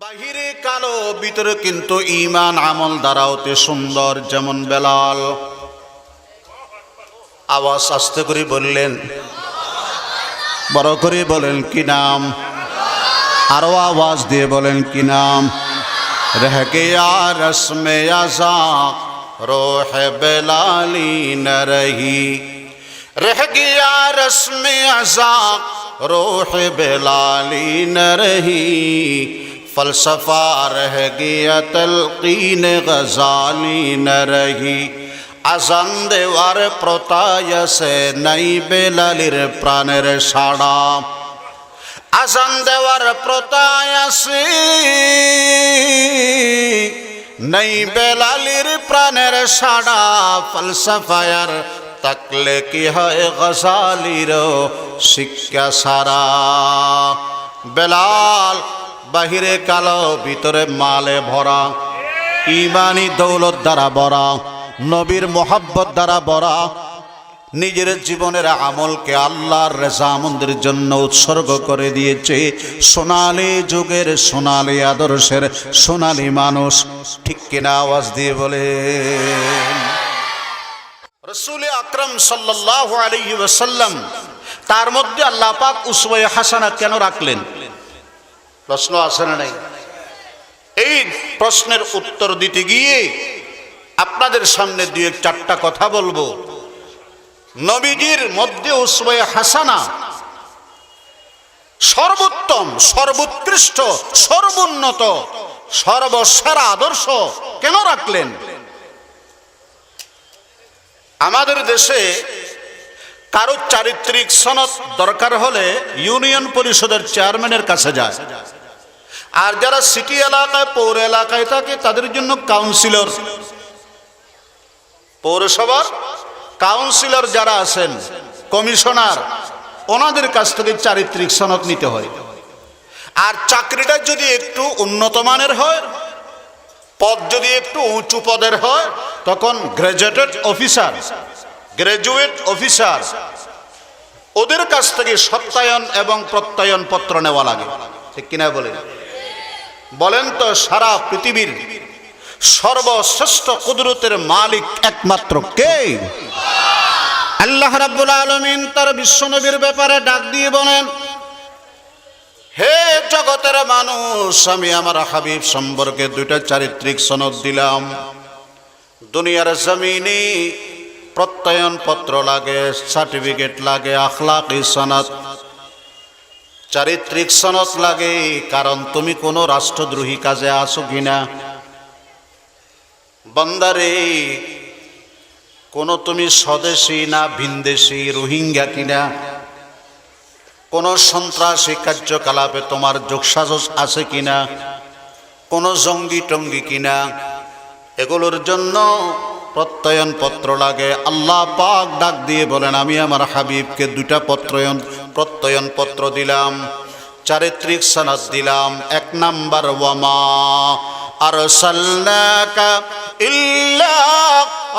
বাহিরে কালো, ভিতরে কিন্তু ঈমান আমল দ্বারা অতি সুন্দর। যেমন বেলাল, আওয়াজ আস্তে করে বললেন, বড় করে বলেন কি নাম, আরো আওয়াজ দিয়ে বলেন কি নাম। রহ গয়া রসমে আযা রোহ বেলালি ন রহি, রহ গয়া রসমে আযা রোহ বেলালি ন রহি, ফলসফা রহ গয়া তলকিন গজালি ন রহি। আজান দেওয়ার প্রতায়সে নাই বেলালির প্রাণের সাড়া, আজান দেওয়ার প্রতায়সে নাই বেলালির প্রাণের সাড়া। ফলসফায়ার তাকলে কি হয় গজালির শিক্ষা সারা। বেলাল বাহিরে কালো, ভিতরে মালে ভরা, ইমানি দৌলত দ্বারা ভরা, নবীর মোহাব্বত দ্বারা ভরা, নিজের জীবনের আমলকে আল্লাহর রেজামন্দের জন্য উৎসর্গ করে দিয়েছে। সোনালী যুগের সোনালী আদর্শের সোনালী মানুষ। ঠিক কিনা? আওয়াজ দিয়ে বলে। রাসূল আকরাম সাল্লাল্লাহু আলাইহি ওয়াসাল্লাম, তার মধ্যে আল্লাহ পাক উসওয়ায়ে হাসানা কেন রাখলেন? প্রশ্ন আছে না নাই? এই প্রশ্নের উত্তর দিতে গিয়ে আপনাদের সামনে দুই চারটা কথা বলবো। নবীজির মধ্যে উসওয়ায়ে হাসানা সর্বোত্তম, সর্বোৎকৃষ্ট, সর্বোন্নত, সর্বসেরা আদর্শ কেন রাখলেন? আমাদের দেশে কারো চারিত্রিক সনদ দরকার হলে ইউনিয়ন পরিষদের চেয়ারম্যানের কাছে যায়, আর যারা সিটি এলাকায়, পৌর এলাকায় থাকে তাদের জন্য কাউন্সিলর, পৌরসভার কাউন্সিলর যারা আছেন, কমিশনার, ওনাদের কাছ থেকে চারিত্রিক সনদ নিতে হয়। আর চাকরিটা যদি একটু উন্নত মানের হয়, পদ যদি একটু উঁচু পদের হয়, তখন গ্রাজুয়েটেড অফিসার, গ্রাজুয়েট অফিসার, ওদের কাছ থেকে সত্যায়ন এবং প্রত্যয়ন পত্র নেওয়া লাগে। ঠিক কিনা বলেন? বলেন তো, সারা পৃথিবীর সর্বশ্রেষ্ঠ কুদরতের মালিক একমাত্র কে? আল্লাহ রাব্বুল আলামিন তার বিশ্বনবীর ব্যাপারে ডাক দিয়ে বলেন, হে জগতের মানুষ, আমি আমার হাবিব সম্পর্কে দুইটা চারিত্রিক সনদ দিলাম। দুনিয়ার জমিনে প্রত্যয়ন পত্র লাগে, সার্টিফিকেট লাগে, আখলাকি সনদ, চারিত্রিক সনদ লাগে। কারণ তুমি কোনো রাষ্ট্রদ্রোহী কাজে আসো কিনা। বান্দারে, কোনো তুমি স্বদেশী না ভিনদেশী, রোহিঙ্গা কিনা, কোন সন্ত্রাসী কার্যকলাপে তোমার যোগসাজশ আছে কিনা, কোন জঙ্গি টঙ্গি কিনা, এগুলোর জন্য প্রত্যয়ন পত্র লাগে। আল্লাহ পাক ডাক দিয়ে বলেন, আমি আমার হাবিবকে দুইটা প্রত্যয়ন পত্র দিলাম, চারিত্রিক সনদ দিলাম। এক নাম্বার, ওয়ামা আরসালনাকা ইল্লা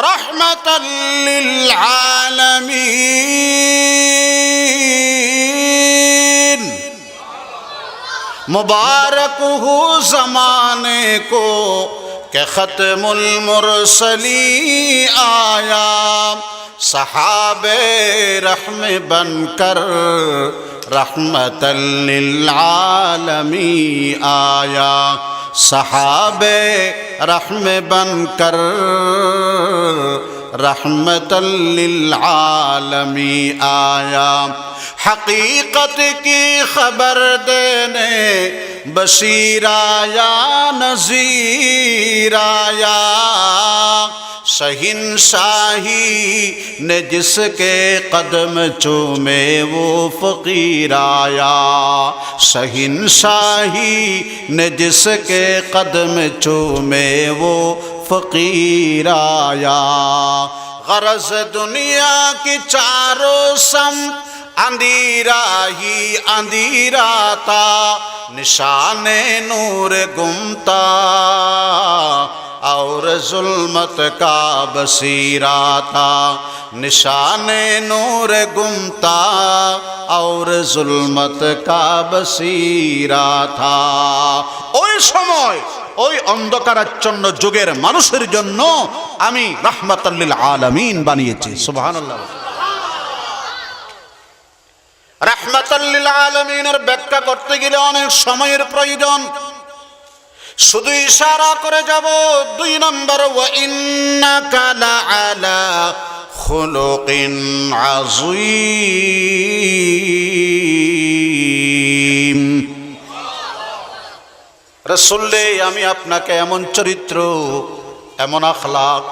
রাহমাতাল লিল আলামিন, मुबारक हो ज़माने को के ख़त्मुल मुरसली आया, सहाबे रहम बनकर रहमतल लिल आलमी आया, सहाबे रहम बनकर रहमतल लिल आलमी आया। हकीकत की खबर देने बशीर आया, नज़ीर आया, शहिंशाही ने जिसके कदम चूमे वो फ़कीर आया, शहिंशाही ने जिसके कदम चूमे वो फ़कीर आया। गरज दुनिया की चारों सम अंधेरा ही अंधेरा था, निशाने नूर गुमता और जुल्मत का बसीरा था, निशाने नूर गुमता और जुल्मत का बसीरा था। ওই সময় ওই অন্ধকারাচ্ছন্ন যুগের মানুষের জন্য আমি রাহমাতাল লিল আলামিন বানিয়েছি। সুবহানাল্লাহ। রাহমাতাল লিল আলামিনের ব্যাখ্যা করতে গেলে অনেক সময়ের প্রয়োজন, শুধু ইশারা করে যাব। 2 নম্বর, ওয়া ইন্নাকা লাআলা খুলুকিন আযীম। রাসূল রে, আমি আপনাকে এমন চরিত্র, এমন আখলাক,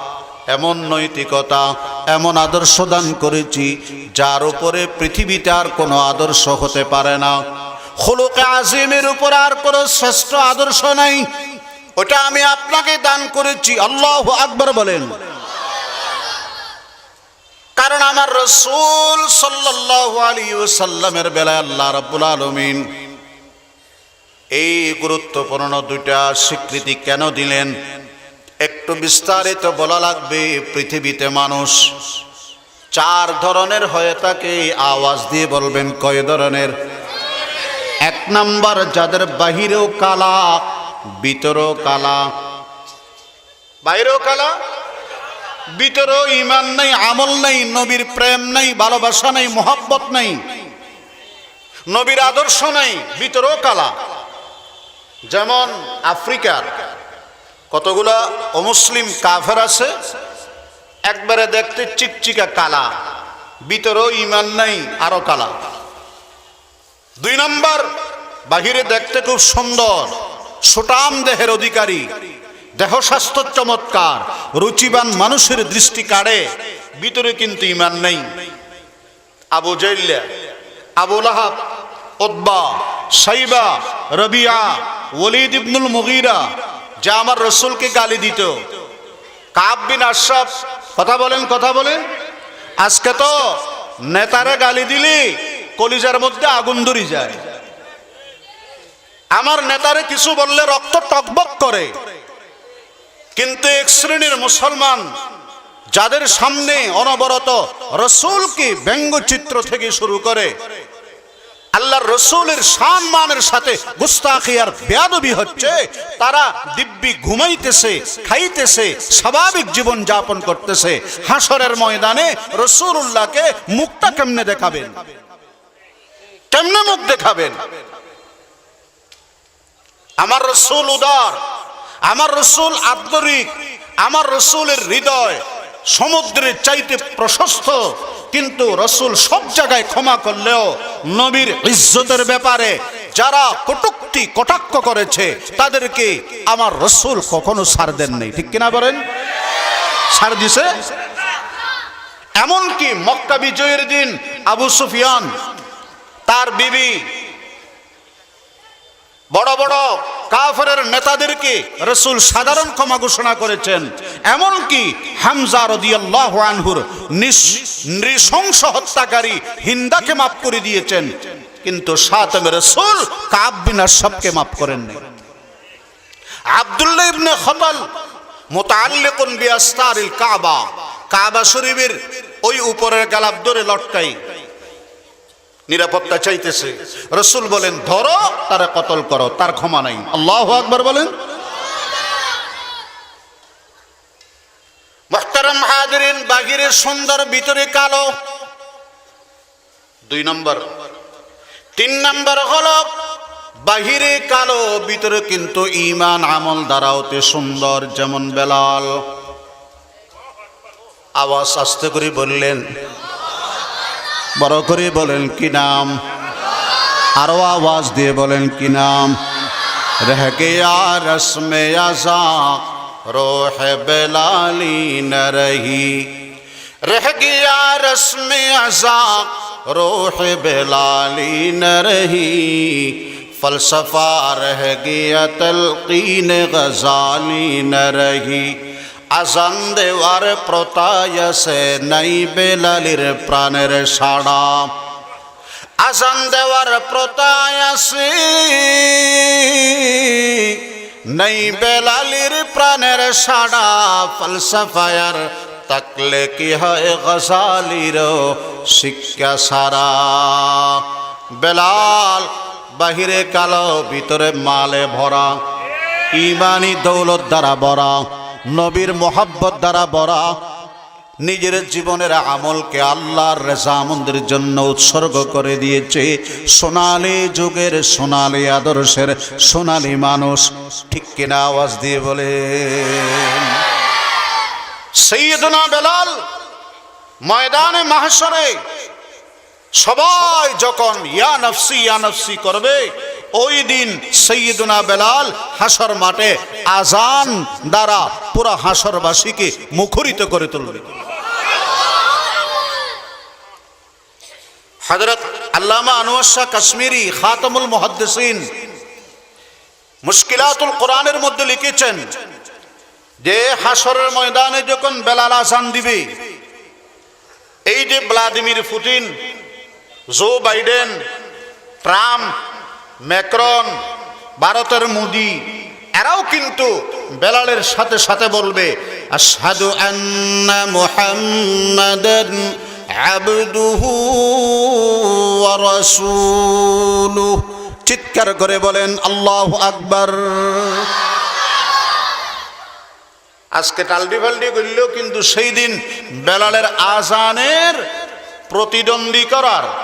এমন নৈতিকতা, এমন আদর্শ দান করেছি যার উপরে পৃথিবীতে আর কোনো আদর্শ হতে পারে না। খুলুকে আজিমের উপর আর কোনো শ্রেষ্ঠ আদর্শ নাই, ওটা আমি আপনাকে দান করেছি। আল্লাহু আকবার বলেন। কারণ আমার রাসূল সাল্লাল্লাহু আলাইহি ওয়াসাল্লামের বেলায় আল্লাহ রাব্বুল আলামিন এই গুরুত্বপূর্ণ 2টা স্বীকৃতি কেন দিলেন একটু বিস্তারিত বলা লাগবে। পৃথিবীতে মানুষ 4 ধরনের হয়ে থাকে। আওয়াজ দিয়ে বলবেন কয় ধরনের? 1 নাম্বার, যাদের বাহিরেও কালা ভিতরেও কালা। বাইরেও কালা, ভিতরেও ঈমান নাই, আমল নাই, নবীর প্রেম নাই, ভালোবাসা নাই, মোহাব্বত নাই, নবীর আদর্শ নাই, ভিতরেও কালা। যেমন আফ্রিকার কতগুলা অমুসলিম কাফের আছে, একবারে দেখতে চিকচিকা কালা, ভিতরেও ঈমান নাই, আরো কালা। 2 নম্বর, বাহিরে দেখতে খুব সুন্দর, সুঠাম দেহের অধিকারী, দেহ স্বাস্থ্য চমৎকার, রুচিবান মানুষের দৃষ্টি কাড়ে, ভিতরে কিন্তু ঈমান নেই। আবু জাহল, আবু লাহাব, উতবা, সাইবা, রবিয়া, ওয়ালিদ ইবনুল মুগীরা, যা আমার রাসূলকে গালি দিত, কাব বিন আশরাফ, কথা বলেন কথা বলেন। আজকে তো নেতারে গালি দিলে কলিজার মধ্যে আগুন ধরে যায়। আমার নেতারে কিছু বললে রক্ত টকবক করে। কিন্তু এক শ্রেণীর মুসলমান যাদের সামনে অনবরত রাসূলকে ব্যঙ্গচিত্র থেকে শুরু করে আল্লাহর রাসূলের সম্মানের সাথে গুস্তাখি আর বেয়াদবি হচ্ছে, তারা দিব্যি ঘুমাইতেছে, খাইতেছে, স্বাভাবিক জীবন যাপন করতেছে। হাসরের ময়দানে রাসূলুল্লাহকে মুখটা কেমনে দেখাবেন? কেমনে মুখ দেখাবেন? আমার রাসূল উদার, আমার রাসূল আন্তরিক, আমার রাসূলের হৃদয় সমুদ্রের চাইতে প্রশস্ত। কিন্তু রাসূল সব জায়গায় ক্ষমা করলেও নবীর ইজ্জতের ব্যাপারে যারা কটূক্তি কটাক্ষ করেছে তাদেরকে আমার রাসূল কখনো ছাড় দেন নাই। ঠিক কিনা বলেন? ছাড় দিছে। এমনকি মক্কা বিজয়ের দিন আবু সুফিয়ান তার বিবি বড় বড় কাফেরের নেতাদেরকে রাসূল সাধারণ ক্ষমা ঘোষণা করেছেন। এমনকি হামজা রাদিয়াল্লাহু আনহুর নৃশংস হত্যাকারী হিন্দাকে মাফ করে দিয়েছেন, কিন্তু সাথে রাসূল কাব বিন আশরাফকে মাফ করেননি। আব্দুল্লাহ ইবনে খতাল মুতাআল্লিকুন বিআস্তারিল কাবা, কাবা শরীফের ওই উপরের গালাব ধরে লটকাই নিরাপত্তা চাইতেছে। রাসূল বলেন ধরো, তারে কতল করো, তার ক্ষমা নাই। আল্লাহু আকবার বলেন। মুহতারাম হাজিরিন, বাহিরে সুন্দর, ভিতরে কালো, 2 নম্বর। 3 নম্বর হলো বাহিরে কালো, ভিতরে কিন্তু ঈমান আমল দ্বারাওতে সুন্দর। যেমন বেলাল, আওয়াজ আস্তে করে বললেন, বড় করে বলেন কি নাম? আরো আওয়াজ দিয়ে বলেন কি নাম? রহ গয়া রসমে আযা রোহ বেলালি ন রহি, রহ গয়া রসমে আযা রোহ বেলালি ন রহি, ফলসফা রহ গয়া তলকিন গজালি ন রহি, আজান দেওয়ার প্রতায়সে নাই বেলালির প্রাণের সাড়া, আজান দেওয়ার প্রতায়সে নাই বেলালির প্রাণের সাড়া ফলসফায়ার তাকলে কি হয় গজালির শিক্ষা সারা। বেলাল বাহিরে কালো ভিতরে মালে ভরা, ইমানি দৌলত দ্বারা ভরা, নবীর মোহাব্বত দ্বারা ভরা, নিজের জীবনের আমলকে আল্লাহর রেজামন্দের জন্য উৎসর্গ করে দিয়েছে। সোনালী যুগের সোনালী আদর্শের সোনালী মানুষ, ঠিক কিনা আওয়াজ দিয়ে বলে। সাইয়্যিদুনা বেলাল ময়দানে মাহশরে সবাই যখন ইয়া নফসি করবে, ওই দিন সাইয়্যিদুনা বেলাল হাসর মাঠে আজান দ্বারা পুরা হাসরবাসীকে মুখরিত করে তুলবে। হযরত আল্লামা আনোয়ার শাহ কাশ্মীরি খাতামুল মুহাদ্দিসিন মুশকিলাতুল কোরআনের মধ্যে লিখেছেন যে হাসরের ময়দানে যখন বেলাল আজান দিবে, এই যে Vladimir Putin, Joe Biden, Trump, Macron, ভারতের মোদি, এরাও কিন্তু বেলালের সাথে সাথে বলবে আশহাদু আন্না মুহাম্মাদান আবদুহু ওয়া রাসূলুহু। চিৎকার করে বলেন আল্লাহু আকবার। আজকে টালডি ফালডি করলেও কিন্তু সেই দিন বেলালের আজানের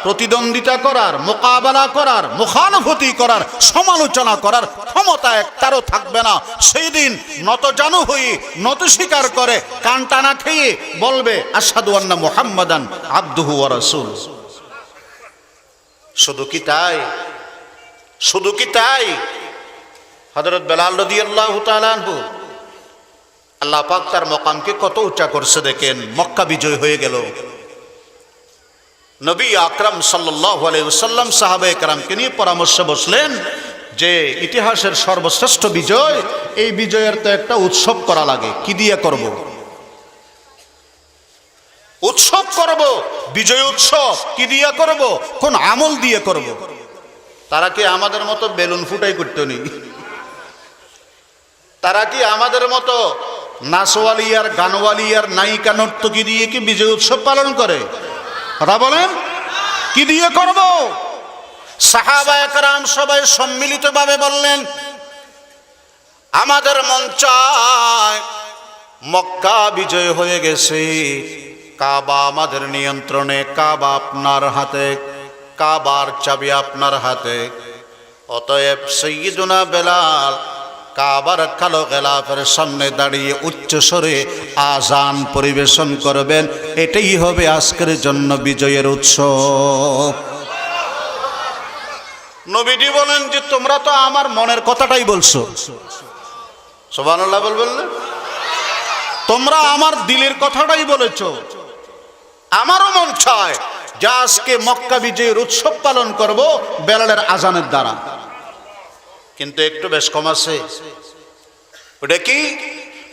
প্রতিদ্বন্দ্বিতা করার, মোকাবেলা করার, মুখানফতি করার, সমালোচনা করার ক্ষমতা একটারও থাকবে না। সেই দিন নতজানু হয়ে নত স্বীকার করে কান টানা খেয়ে বলবে আশহাদু আন্না মুহাম্মাদান আবদুহু ওয়া রাসূল। শুধু কি তাই? হযরত বেলাল রাদিয়াল্লাহু তাআলা আনহু, আল্লাহ পাক তার মকামকে কত উঁচা করছে দেখেন। মক্কা বিজয় হয়ে গেল, নবী আকরাম সাল্লাল্লাহু আলাইহি ওয়াসাল্লাম সাহাবায়ে কেরামকে নিয়ে পরামর্শে বসলেন যে ইতিহাসের সর্বশ্রেষ্ঠ বিজয়, এই বিজয়ের তো একটা উৎসব করা লাগে। কি দিয়ে করব? উৎসব করব, বিজয় উৎসব কি দিয়ে করব? কোন আমল দিয়ে করব? তারা কি আমাদের মতো বেলুন ফুটাই করতে নেই? তারা কি আমাদের মতো নাচওয়ালি আর গানওয়ালি আর নায়িকা নর্তকী দিয়ে কি বিজয় উৎসব পালন করে? কথা বলেন, কি দিয়ে করব? সাহাবায়ে কেরাম সবাই সম্মিলিতভাবে বললেন আমাদের মন চায় মক্কা বিজয় হয়ে গেছে, কাবা আমাদের নিয়ন্ত্রণে, কাবা আপনার হাতে, কাবার চাবি আপনার হাতে। অতএব সাইয়্যিদুনা বেলাল কাবার কালো গেলাফের সামনে দাঁড়িয়ে উচ্চ স্বরে আজান পরিবেশন করবেন। এটাই হবে আজকের জন্য বিজয়ের উৎসব। নবীজি বলেন যে তোমরা তো আমার মনের কথাটাই বলছো। সুবহানাল্লাহ বলবেন না? তোমরা আমার দিলের কথাটাই বলেছো। আমারও মন চায় যে আজকে মক্কা বিজয়ের উৎসব পালন করব বেলালের আজানের দ্বারা, কিন্তু একটু বেশ কম আছে। ওটা কি?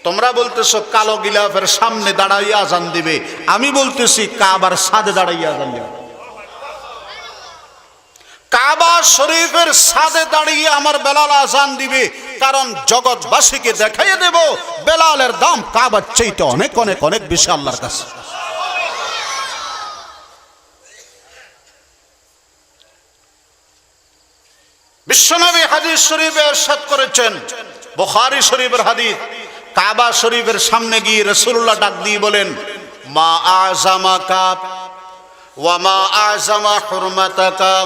তোমরা বলতেছো কালো গিলাফের সামনে দাঁড়াইয়া আজান দিবে, আমি বলতেছি কাবার ছাদে দাঁড়াইয়া আজান দিবে। কাবা শরীফের ছাদে দাঁড়িয়ে আমার বেলাল আজান দিবে, কারণ জগৎবাসীকে দেখাইয়ে দেব বেলালের দাম কাবার চাইতে অনেক অনেক অনেক বেশি আল্লাহর কাছে। বিশ্বনবী হাদিস শরীফে ইরশাদ করেছেন, বুখারী শরীফের হাদিস, কাবা শরীফের সামনে গিয়ে রাসূলুল্লাহ ডাক দিয়ে বলেন মা আযামাকা ওয়া মা আযামা হুরমাতাকা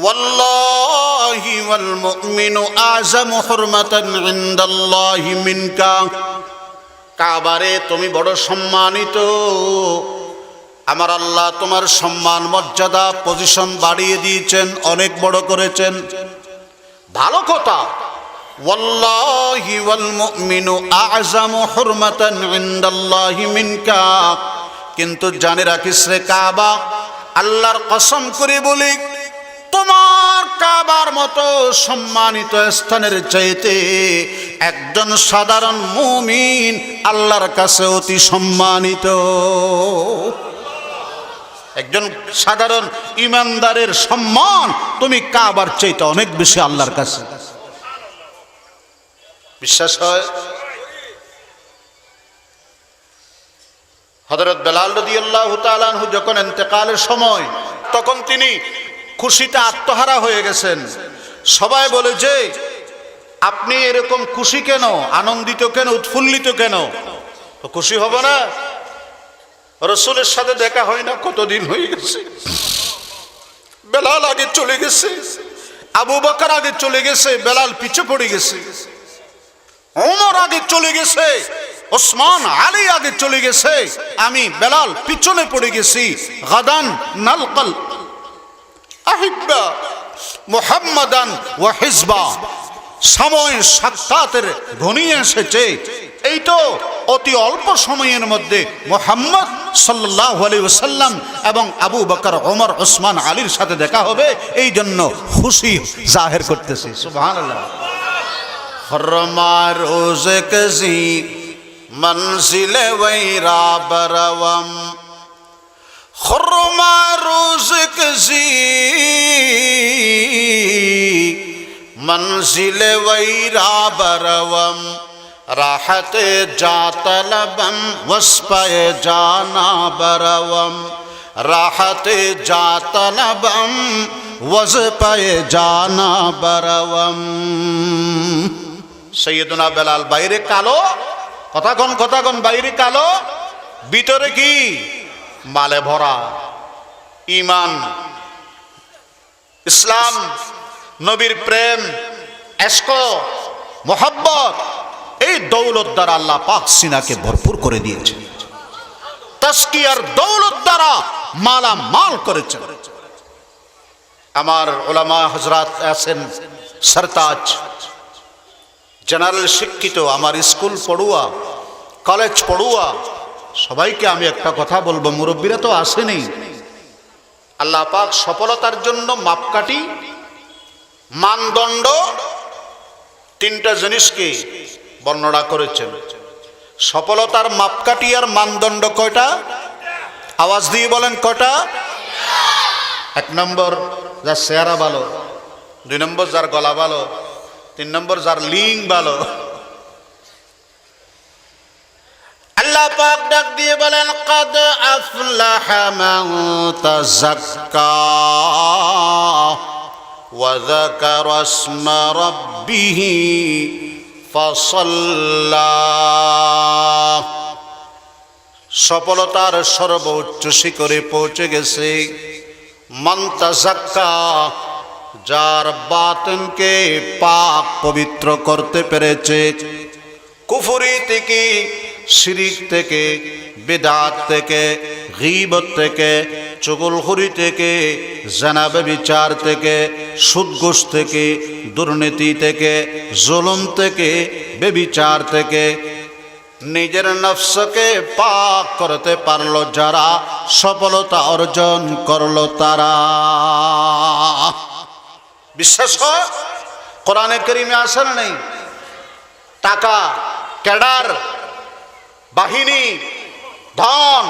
ওয়াল্লাহি ওয়াল মুমিনু আযামু হুরমাতান ইনদাল্লাহি মিনকা। কাবারে তুমি বড় সম্মানিত, আমার আল্লাহ তোমার সম্মান মর্যাদা পজিশন বাড়িয়ে দিয়েছেন, অনেক বড় করেছেন। ভালো কথা, ওয়াল্লাহি ওয়াল মুমিনু আযমু হুরমাতান ইনদাল্লাহি মিনকা। কিন্তু জানে রাখিস রে কাবা, আল্লাহর কসম করে বলি তোমার কাবার মতো সম্মানিত স্থানের চাইতে একজন সাধারণ মুমিন আল্লাহর কাছে অতি সম্মানিত। একজন সাধারণ ইমানদারের সম্মান তুমি কাবার চাইতে অনেক বেশি আল্লাহর কাছে। বিশ্বাস হয়? হযরত বেলাল রাদিয়াল্লাহু তাআলা আনহু যখন ইন্তেকালের সময়, তখন তিনি খুশিতে আত্মহারা হয়ে গেছেন। সবাই বলে যে আপনি এরকম খুশি কেন, আনন্দিত কেন, উৎফুল্লিত কেন? তো খুশি হব না? রাসূলের সাথে দেখা হয় না কতদিন হয়ে গেছে। বেলাল আগে চলে গেছে, আবু বকর আগে চলে গেছে, বেলাল পিছে পড়ে গেছে। ওমর আগে চলে গেছে, ওসমান আলী আগে চলে গেছে, আমি বেলাল পিছনে পড়ে গেছি। গাদান নালকাল আহিব্বা মুহাম্মাদান ওয়া হিজবা, সময় সাক্ষাতের ঘনিয়ে এসেছে। এই তো অতি অল্প সময়ের মধ্যে মুহাম্মদ সাল্লাল্লাহু আলাইহি ওয়াসাল্লাম এবং আবু বকর, ওমর, ওসমান আলীর সাথে দেখা হবে, এই জন্য খুশি জাহির করতেছি। সুবহানাল্লাহ। হরমা রোজে কজি মনজিলে ওয়াইরা বরওয়াম, হরমা রোজে কজি মনজিলে ওয়াইরা বরওয়াম, রাহতে যা তলবম ওয়াসপায়ে জানা বরওয়াম, রাহতে যা তলবম ওয়াসপায়ে জানা বরওয়াম। সৈয়দনা বেলাল বাইরে কালো, কথাগণ বাইরে কালো, ভিতরে কি মালে ভরা। ঈমান, ইসলাম, নবীর প্রেম, ইশক, মোহাব্বত, এই দৌলত দ্বারা আল্লাহ পাক সিনাকে ভরপুর করে দিয়েছে। তাসকিয়ার দৌলত দ্বারা মালা মাল করেছেন। আমার উলামা হযরত আছেন, সরতাজ, জেনারেল শিক্ষিত, আমার স্কুল পড়ুয়া, কলেজ পড়ুয়া, সবাইকে আমি একটা কথা বলবো, মুরব্বীরা তো আসেনি। আল্লাহ পাক সফলতার জন্য মাপকাঠি, মানদণ্ড, তিনটা জিনিসকে বর্ণনা করেছেন। সফলতার মাপকাঠি আর মানদণ্ড কয়টা? আওয়াজ দিয়ে বলেন কয়টা? এক নম্বর যার চেহারা ভালো, দুই নম্বর যার গলা ভালো, তিন নম্বর যার লিং ভালো। আল্লাহ পাক ডাক দিয়ে বলেন কদ আফলাহা মান তাযাক্কা ওয়া যাকারা ইসমা রাব্বিহি ফাসাল্লা। সফলতার সর্বোচ্চ শিখরে পৌঁছে গেছে মান তাযাক্কা, যার বাতিনকে পাক পবিত্র করতে পেরেছে, কুফরি থেকে, শিরিক থেকে, বিদআত থেকে, গীবত থেকে, চুগলখুরি থেকে, জিনা ব্যভিচার থেকে, সুদ ঘুষ থেকে, দুর্নীতি থেকে, জুলুম থেকে, ব্যভিচার থেকে নিজের নফসকে পাক করতে পারলো যারা, সফলতা অর্জন করলো তারা। বিশ্বাস হয়? কোরআনে কারীমে আছে না নেই? টাকা, ক্যাডার, বাহিনী, ধন,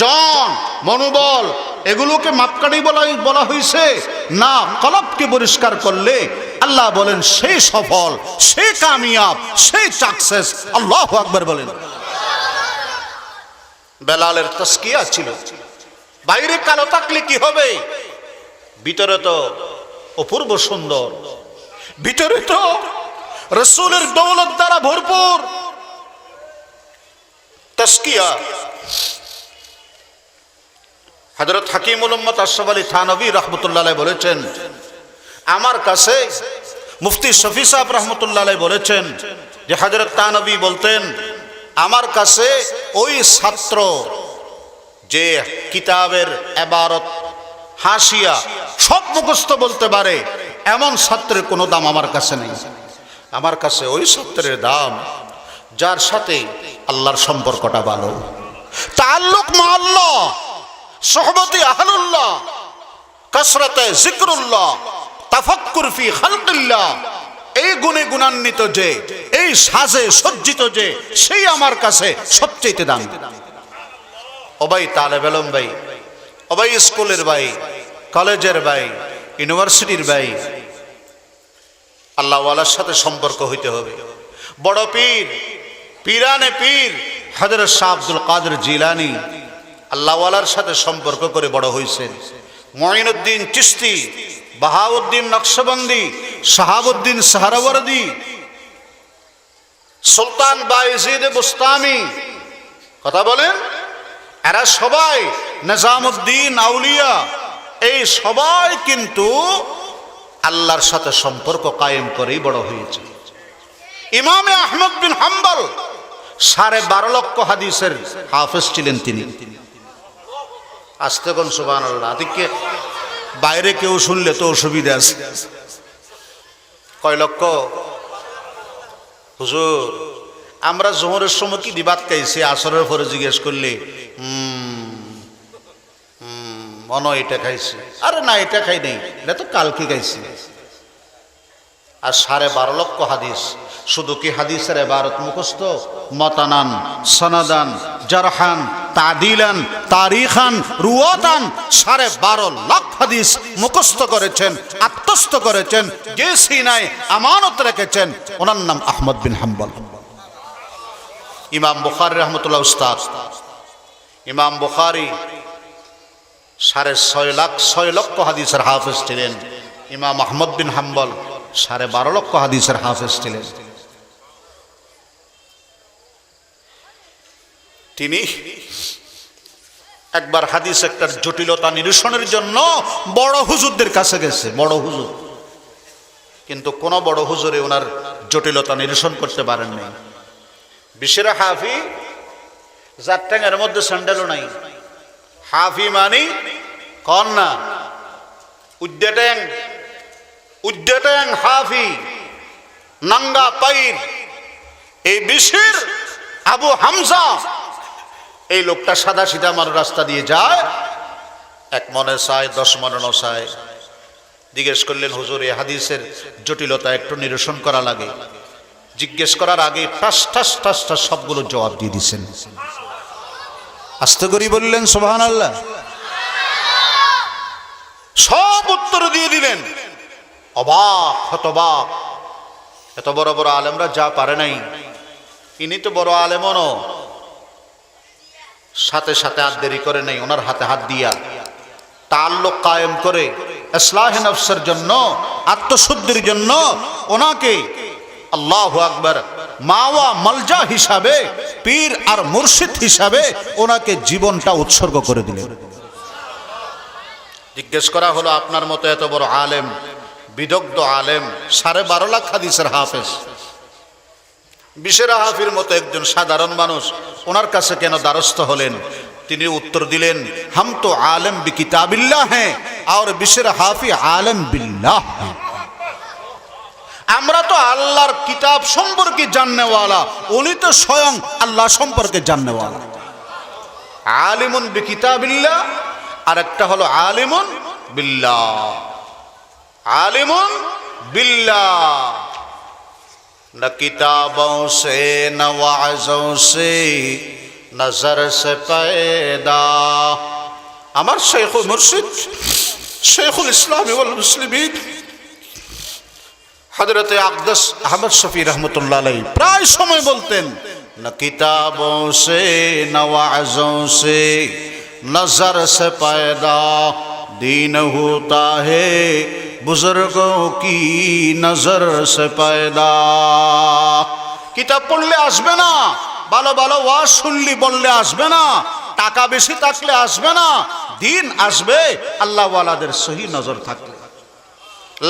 জন, মনোবল, এগুলোকে মাপকাঠি বলা হয়েছে না। কলবকে পরিষ্কার করলে আল্লাহ বলেন সেই সফল, সেই কামিয়াব, সেই সাকসেস। আল্লাহু আকবার বলেন। বেলালের তাসকিয়া ছিল। বাইরে কালো থাকলে কি হবে? ভিতরে তো অপূর্ব সুন্দর, ভিতরে তো রাসূলের দৌলত দ্বারা ভরপুর। তাসকিয়া। হযরত হাকিমুল উম্মত আশরাফ আলী থানভী রাহমাতুল্লাহ আলাইহি বলেছেন, আমার কাছে মুফতি শফি সাহেব রাহমাতুল্লাহ আলাইহি বলেছেন যে হযরত থানভী বলতেন, আমার কাছে ওই ছাত্র যে কিতাবের ইবারত, হাসিয়া সব মুখস্থ বলতে পারে, এমন ছাত্রের কোনো দাম আমার কাছে নেই। আমার কাছে ওই ছাত্রের দাম যার সাথে আল্লাহর সম্পর্কটা ভালো, তাআল্লুক মা আল্লাহ, সুহবতি আহলুল্লাহ, কাসরাতে যিকরুল্লাহ, তাফাক্কুর ফি খালকিল্লাহ, এই গুণে গুণান্বিত যে, এই সাজে সজ্জিত যে, সেই আমার কাছে সবচেয়ে দামি। ও ভাই তালেব ইলম ভাই, ও ভাই স্কুলের ভাই, কলেজের ভাই, ইউনিভার্সিটির ভাই, আল্লাহওয়ালার সাথে সম্পর্ক হইতে হবে। বড় পীর, পীরানে পীর হযরত শাহ আব্দুল কাদের জিলানী আল্লাহওয়ালার সাথে সম্পর্ক করে বড় হয়েছেন। মঈনুদ্দিন চিশতি, বাহাউদ্দিন নকশবন্দি, শাহাবুদ্দিন সাহারাওয়ার্দী, সুলতান বায়েজিদ বুস্তামি, কথা বলেন, এরা সবাই নিজামুদ্দিন আউলিয়া, এই সবাই কিন্তু আল্লাহর সাথে সম্পর্ক কায়েম করেই বড় হয়েছে। ইমামে আহমদ বিন হাম্বল 12.5 লক্ষ হাদিসের হাফেজ ছিলেন তিনি। আস্তে কোন সুবহানাল্লাহ, আদিকে বাইরে কেউ শুনলে তো অসুবিধা আছে। কয় লক্ষ? হুজুর আমরা জোহরের সময় কি দিবাত খাইছি, আসরের পরে জিজ্ঞেস করলে মনে এটা খাইছি, আরে না এটা খাই নাই, এটা তো কালকে খাইছি। আর 12.5 লক্ষ হাদিস, শুধু কি হাদিসের ইবারত মুখস্থ? মতানান, সনাদান, জারহান, তাদিলান, তারিখান, রুয়াতান 12.5 লাখ হাদিস মুখস্থ করেছেন, আত্মস্থ করেছেন, যে সিনায় আমানত রেখেছেন। ওনার নাম আহমদ বিন হাম্বল। ইমাম বুখারী রহমতুল্লাহ উস্তাদ, ইমাম বুখারী 6.5 লক্ষ হাদিসের হাফেজ ছিলেন। ইমাম আহমদ বিন হাম্বল 12.5 লক্ষ হাদিসের হাফেজ ছিলেন। তিনি একবার হাদিস একটার জটিলতা নিরসনের জন্য বড় হুজুরদের কাছে গেছে, বড় হুজুর, কিন্তু কোন বড় হুজুরে ওনার জটিলতা নিরসন করতে পারেন নাই। বিশেরা হাফি, যার ট্যাঙের মধ্যে স্যান্ডেলও নাই। হাফি মানি কন না উদ্যেট্যাং হাফি, নাঙ্গা পাইর। এই বিশির আবু হামজা, এই লোকটা সাদা সিধা মার রাস্তা দিয়ে যায়, 1 মনে চায় 10 মনে নসায়। জিজ্ঞেস করলেন, হুজুর এই হাদিসের জটিলতা একটু নিরসন করা লাগে। জিজ্ঞেস করার আগে টাস টাস টাস টাস সবগুলো জবাব দিয়ে দিচ্ছেন। আস্তে করি বললেন সুবহানাল্লাহ, সব উত্তর দিয়ে দিলেন। অবাক হতবাক, এত বড় বড় আলেমরা যা পারে নাই, ইনি তো বড় আলেমও। সাথে সাথে আর দেরি করে নাই, ওনার হাতে হাত দিয়া তাআল্লুক কায়েম করে ইসলাহে নফসের জন্য, আত্মশুদ্ধির জন্য ওনাকে আল্লাহু আকবার মাওয়া মালজা হিসাবে, পীর আর মুর্শিদ হিসাবে ওনাকে জীবনটা উৎসর্গ করে দিলেন। জিজ্ঞেস করা হলো, আপনার মতো এত বড় আলেম, বিদগ্ধ আলেম, 12.5 লাখ হাদিসের হাফেজ, বিশেরা হাফির মতো একজন সাধারণ মানুষ ওনার কাছে কেন দ্বারস্থ হলেন? তিনি উত্তর দিলেন, হাম তো আলেম বি কিতাবিল্লাহ হ্যাঁ আর বিশেরা হাফি আলেম বিল্লাহ হ্যাঁ। আমরা তো আল্লাহর কিতাব সম্পর্কে জাননেওয়ালা, উনি তো স্বয়ং আল্লাহ সম্পর্কে জাননেওয়ালা। আলিমুন বি কিতাবিল্লাহ আর একটা হলো আলিমুন বিল্লাহ। आलिमुन बिल्लाह, न किताबों से न वाज़ों से नजर से पैदा। আমার শেখ মুর্শিদ শেখুল ইসলাম ওয়াল মুসলিমিন হযরত আকদাস আহমদ শফি রহমতুল্লাহ আলাইহি প্রায় সময় বলতেন, न किताबों से न वाज़ों से नजर से पैदा दीन होता है बुजुर्गों की नजर से पैदा। কিতাব পড়লে আসবে না, ভালো ভালো ওয়াজ শুনলি বললে আসবে না, টাকা বেশি থাকলে আসবে না, দিন আসবে আল্লাহ ওয়ালাদের সহি নজর থাকলে।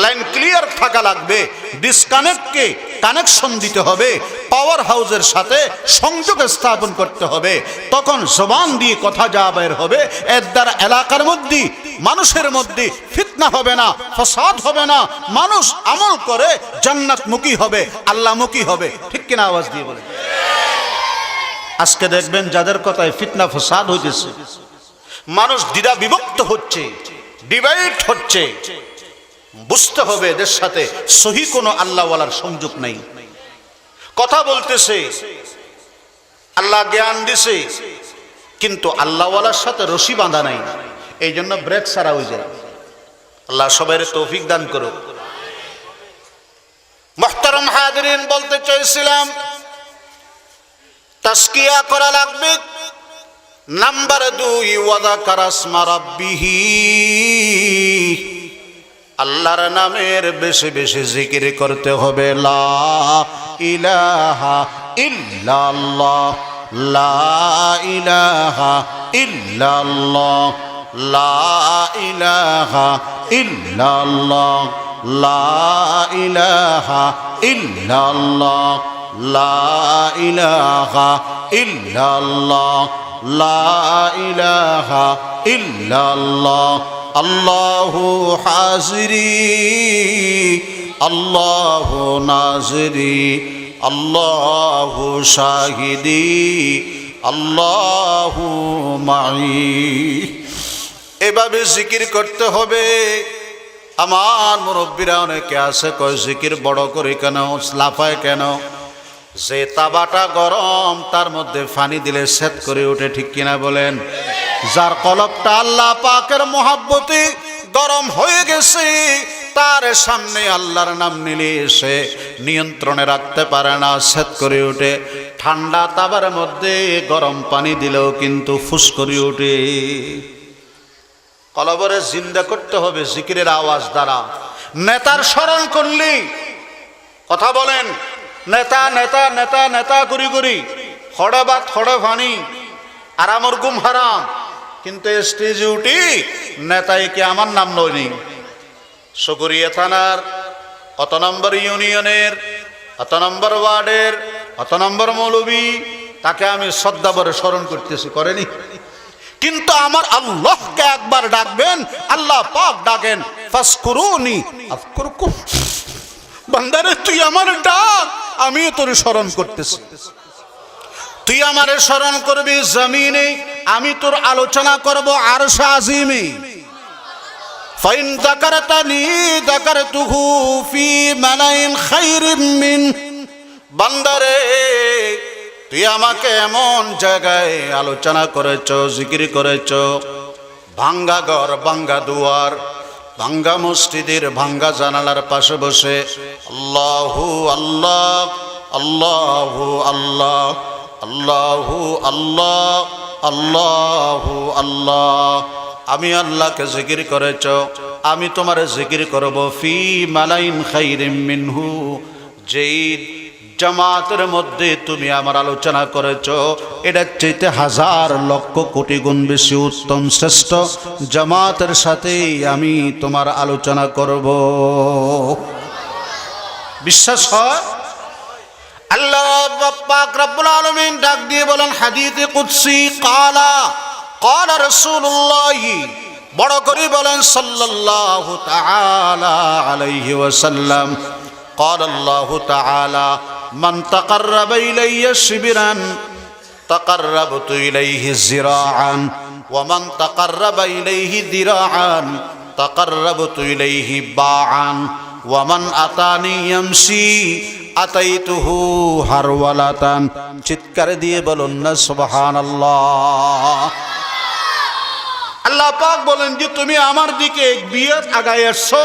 লাইন ক্লিয়ার থাকা লাগবে, ডিসকানেক্টকে কানেকশন দিতে হবে, পাওয়ার হাউসের সাথে সংযোগ স্থাপন করতে হবে, তখন জবান দিয়ে কথা যা বের হবে এর দ্বারা এলাকার মধ্যে মানুষের মধ্যে ফিতনা হবে না, ফসাদ হবে না, মানুষ আমল করে জান্নাতমুখী হবে, আল্লাহমুখী হবে। ঠিক কিনা আওয়াজ দিয়ে বলে। আজকে দেখবেন যাদের কথায় ফিতনা ফসাদ হইতেছে, মানুষ দ্বিধা বিভক্ত হচ্ছে, ডিভাইড হচ্ছে, বুঝতে হবে এদের সাথে সহি কোনো আল্লাহওয়ালার সংযোগ নাই। কথা বলতেছে, আল্লাহ জ্ঞান দিছে, কিন্তু আল্লাহওয়ালার সাথে রশি বাঁধা নাই, এই জন্য ব্রেক ছাড়া হয়ে যায়। আল্লাহ সবাই তৌফিক দান করুক। মুহতারাম হাজিরিন, বলতে চাইছিলাম তাসকিয়া করা লাগবে, নাম্বার 2 ওয়াযাকারা ইসমা রাব্বিহি, আল্লাহর নামের বেশি বেশি জিকির করতে হবে। লা ইলাহা ইল্লাল্লাহ, লা ইলাহা ইল্লাল্লাহ, লা ইলাহা ইল্লাল্লাহ, লা ইলাহা ইল্লাল্লাহ, লা ইলাহা ইল্লাল্লাহ, লা ইলাহা ইল্লাল্লাহ। আল্লাহু হাজিরি আল্লাহু নাজিরি আল্লাহু শাহিদি আল্লাহু মাই। এভাবে জিকির করতে হবে। আমার মুরব্বীরা অনেকে আছে কয় জিকির বড় করে কেন, লাফায় কেন? যে তাবাটা গরম তার মধ্যে পানি দিলে সেট করে ওঠে, ঠিক কিনা বলেন? যার কলবটা আল্লাহ পাকের মহাব্বতে গরম হয়ে গেছে, তার সামনে আল্লাহর নাম নিলে সে নিয়ন্ত্রণে রাখতে পারে না, সেট করে ওঠে। ঠান্ডা তাবার মধ্যে গরম পানি দিলেও কিন্তু ফুস করে ওঠে। কলবরে জিন্দা করতে হবে জিকিরের আওয়াজ দ্বারা। নেতার স্মরণ করলি, কথা বলেন, নেতা নেতা নেতা নেতা করি করি খড়ে ভাত খড়ে ফানি আরামর গুম হারাম, কিন্তু স্টেজে উঠি নেতাই কি আমার নাম নয়নি। সুকুরিয়া থানার কত নম্বর ইউনিয়নের, কত নম্বর ওয়ার্ডের, কত নম্বর মৌলবী, তাকে আমি শ্রদ্ধা ভরে স্মরণ করতেছি, করেনি? কিন্তু আমার আল্লাহকে একবার ডাকবেন, আল্লাহ পাক ডাকেন, ফাসকুরুনি আযকুরকুম। বান্দারে তুই আমার ডাক, আমিও তোর স্মরণ করতেছি। তুই আমারে স্মরণ করবি জমিনে, আমি তোর আলোচনা করব আরশ আজিমে। ফাইন যাকারতানি যাকারতুহু ফি মালাইন খায়রিন মিন। বান্দারে তুই আমাকে এমন জায়গায় আলোচনা করেছ, জিকির করেছ, ভাঙ্গা ঘর, ভাঙ্গা দুয়ার, ভাঙ্গা মসজিদের ভাঙ্গা জানালার পাশে বসে আল্লাহু আল্লাহ আল্লাহু আল্লাহ আল্লাহু আল্লাহ আল্লাহু আল্লাহ। আমি আল্লাহকে জিকির করেছ, আমি তোমার জিকির করব ফি মালাইন খায়রিন মিনহু, যেই জামাতের মধ্যে তুমি আমার আলোচনা করেছ এটার চাইতে হাজার লক্ষ কোটি গুণ বেশি উত্তম শ্রেষ্ঠ জামাতের সাথেই আমি তোমার আলোচনা করব। বিশ্বাস হয়? আল্লাহ পাক রব্বুল আলামিন ডাক দিয়ে বলেন হাদিসে কুদসি, ক্বালা রাসূলুল্লাহ, বড় করে বলেন সাল্লাল্লাহু তাআলা আলাইহি ওয়াসাল্লাম, ক্বালা আল্লাহু তাআলা মান তাকাররাবা ইলাইয়া শিবরান তাকাররাবতু ইলাইহি যিরাআন ওয়া মান তাকাররাবা ইলাইহি যিরাআন তাকাররাবতু ইলাইহি বাআন ওয়া মান আতানি ইয়ামশি আতাইতুহু হারওয়ালাতান। চিৎকার দিয়ে বলুন না সুবহানাল্লাহ। আল্লাহ পাক বলেন যে তুমি আমার দিকে এক বিয়াত আগায় আসছো,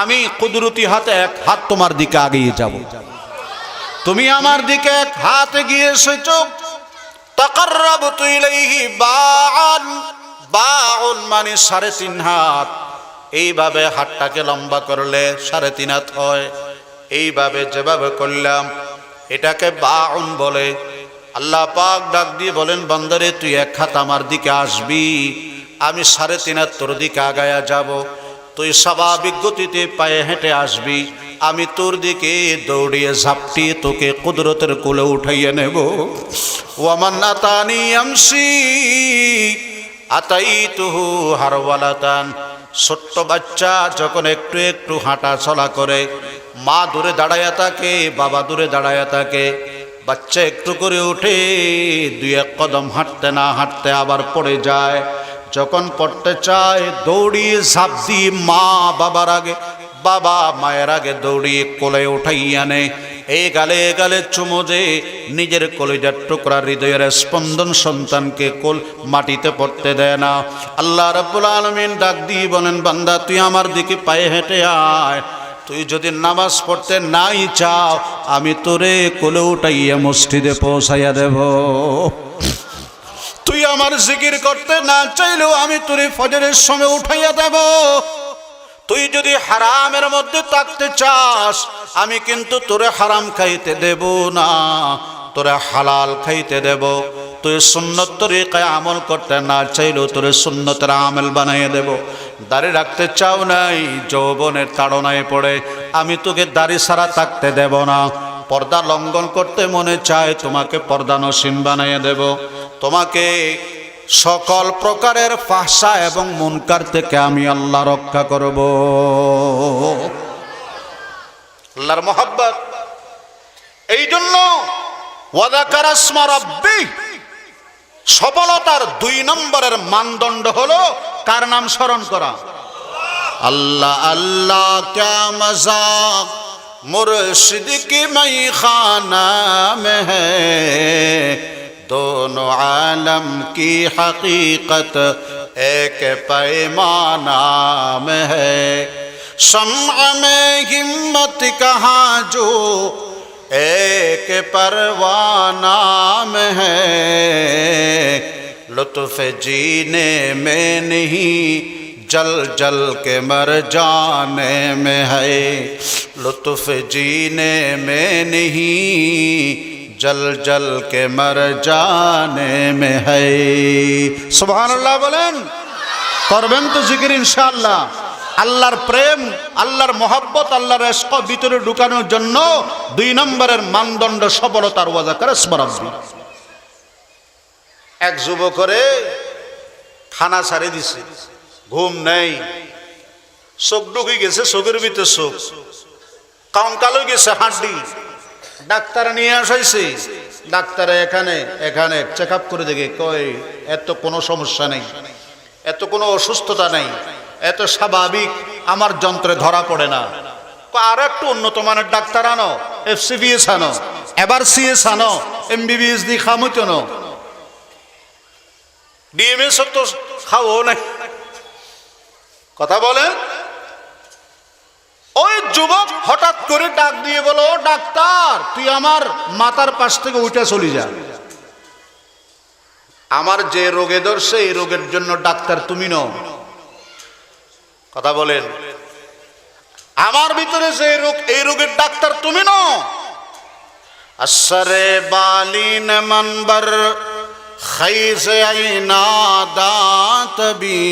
আমি কুদরতি হাতে এক হাত তোমার দিকে আগিয়ে যাব। তুমি আমার দিকে এক হাত এগিয়ে এসেছো, তাকাররাবতু ইলাইহি বাআন, বাউন মানে 3.5 হাত। এইভাবে হাতটাকে লম্বা করলে 3.5 হাত হয়। এইভাবে যেভাবে করলাম এটাকে বাউন বলে। আল্লাহ পাক ডাক দিয়ে বলেন বান্দারে তুই এক হাত আমার দিকে আসবি, আমি 3.5 হাত তোর দিকে আগায়া যাব। তুই স্বাভাবিক গতিতে পায়ে হেঁটে আসবি, আমি তোর দিকে দৌড়িয়ে ঝাপটিয়ে তোকে কুদরতের কোলে উঠাইয়ে নেব। ওয়ামান আতানি আমসি আতাইতুহু হারওয়ালাতান। ছোট্ট বাচ্চা যখন একটু একটু হাঁটা চলা করে, মা দূরে দাঁড়ায়া থাকে, বাবা দূরে দাঁড়ায়া থাকে, বাচ্চা একটু করে উঠে, 2-1 কদম হাঁটতে না হাঁটতে আবার পড়ে যায়। যখন পড়তে চায় দৌড়িয়ে ঝাঁপ দিয়ে মা বাবার আগে, বাবা মায়ের আগে দৌড়িয়ে কোলে উঠাইয়া নেয়। এই গালে গালে চুমো দে, নিজের কলিজার টুকরা হৃদয়ের স্পন্দন সন্তানকে কোল মাটিতে পড়তে দেয় না। আল্লাহ রাব্বুল আলামিন ডাক দিয়ে বলেন বান্দা তুই আমার দিকে পায়ে হেঁটে আয়। তুই যদি নামাজ পড়তে নাই চাও, আমি তোরে কোলে উঠাইয়া মসজিদে পৌঁছাইয়া দেব। তুই আমার জিকির করতে না চাইলেও আমি তোরে ফজরের সময় উঠাইয়া দেব। তুই যদি হারামের মধ্যে থাকতে চাস আমি কিন্তু তোরে হারাম খাইতে দেব না, তোরে হালাল খাইতে দেব। তুই সুন্নত তরিকায় আমল করতে না চাইলেও তোরে সুন্নতের আমল বানাইয়ে দেব। দাড়ি রাখতে চাও নাই, যৌবনের তাড়নায় পড়ে আমি তোকে দাড়ি ছাড়া থাকতে দেব না। পর্দা লঙ্ঘন করতে মনে চায় তোমাকে পর্দা নসীন বানাইয়ে দেব। তোমাকে সকল প্রকারের ফাহশা এবং মুনকার থেকে আমি আল্লাহ রক্ষা করব। আল্লাহর মহব্বত। এই জন্য ওয়াযাকারা ইসমা রাব্বি, সফলতার 2 নম্বরের মানদণ্ড হলো কার নাম স্মরণ করা? আল্লাহ। আল্লাহ ক্যা মজা মুর্শিদ কি মাইখানা মে হ্যায়, दोनों आलम की हकीकत एक पैमाना में है। शम्अ में हिम्मत कहाँ जो एक परवाना में है, लुत्फ जीने में नहीं जल जल के मर जाने में है, लुत्फ जीने में नहीं जल जल के मर जाने में है। सुबहानाल्लाह বলেন। করবেন তো জিকির ইনশাআল্লাহ। আল্লাহর প্রেম, আল্লাহর মহব্বত, আল্লাহর ইশক ভিতরে ঢুকানোর জন্য 2 নম্বরের মানদণ্ড সফলতার ওয়াযাকারা ইসমা রাব্বি। এক যুবকরে খানা ছাড়ে দিছে, ঘুম নেই, চোখ ঢুকে গেছে, চোখের ভিতরে চোখ, কঙ্কাল হয়ে গেছে হাড্ডি। ডাক্তার নিয়ে আসাইছে, ডাক্তার এখানে এখানে চেক আপ করে দেখে কয় এত কোনো সমস্যা নেই, এত কোনো অসুস্থতা নেই, এত স্বাভাবিক, আমার যন্ত্রে ধরা পড়ে না। আর একটু উন্নত মানের ডাক্তার আনো, FCPS আনো, এবার CS আনো, MBBS দিয়ে খামুতো নো, DMS তো খাও নাই। কথা বলেন। ওই যুবক হঠাৎ করে ডাক দিয়ে বলো, ডাক্তার তুই আমার মাথার পাশ থেকে উঠে চলে যা, আমার যে রোগে ধরছে এই রোগের জন্য ডাক্তার তুমি নও। কথা বলেন। আমার ভিতরে যে রোগ, এই রোগের ডাক্তার তুমি নও। আসরে বালিন মনবর খৈজ আইনা দাতবীব,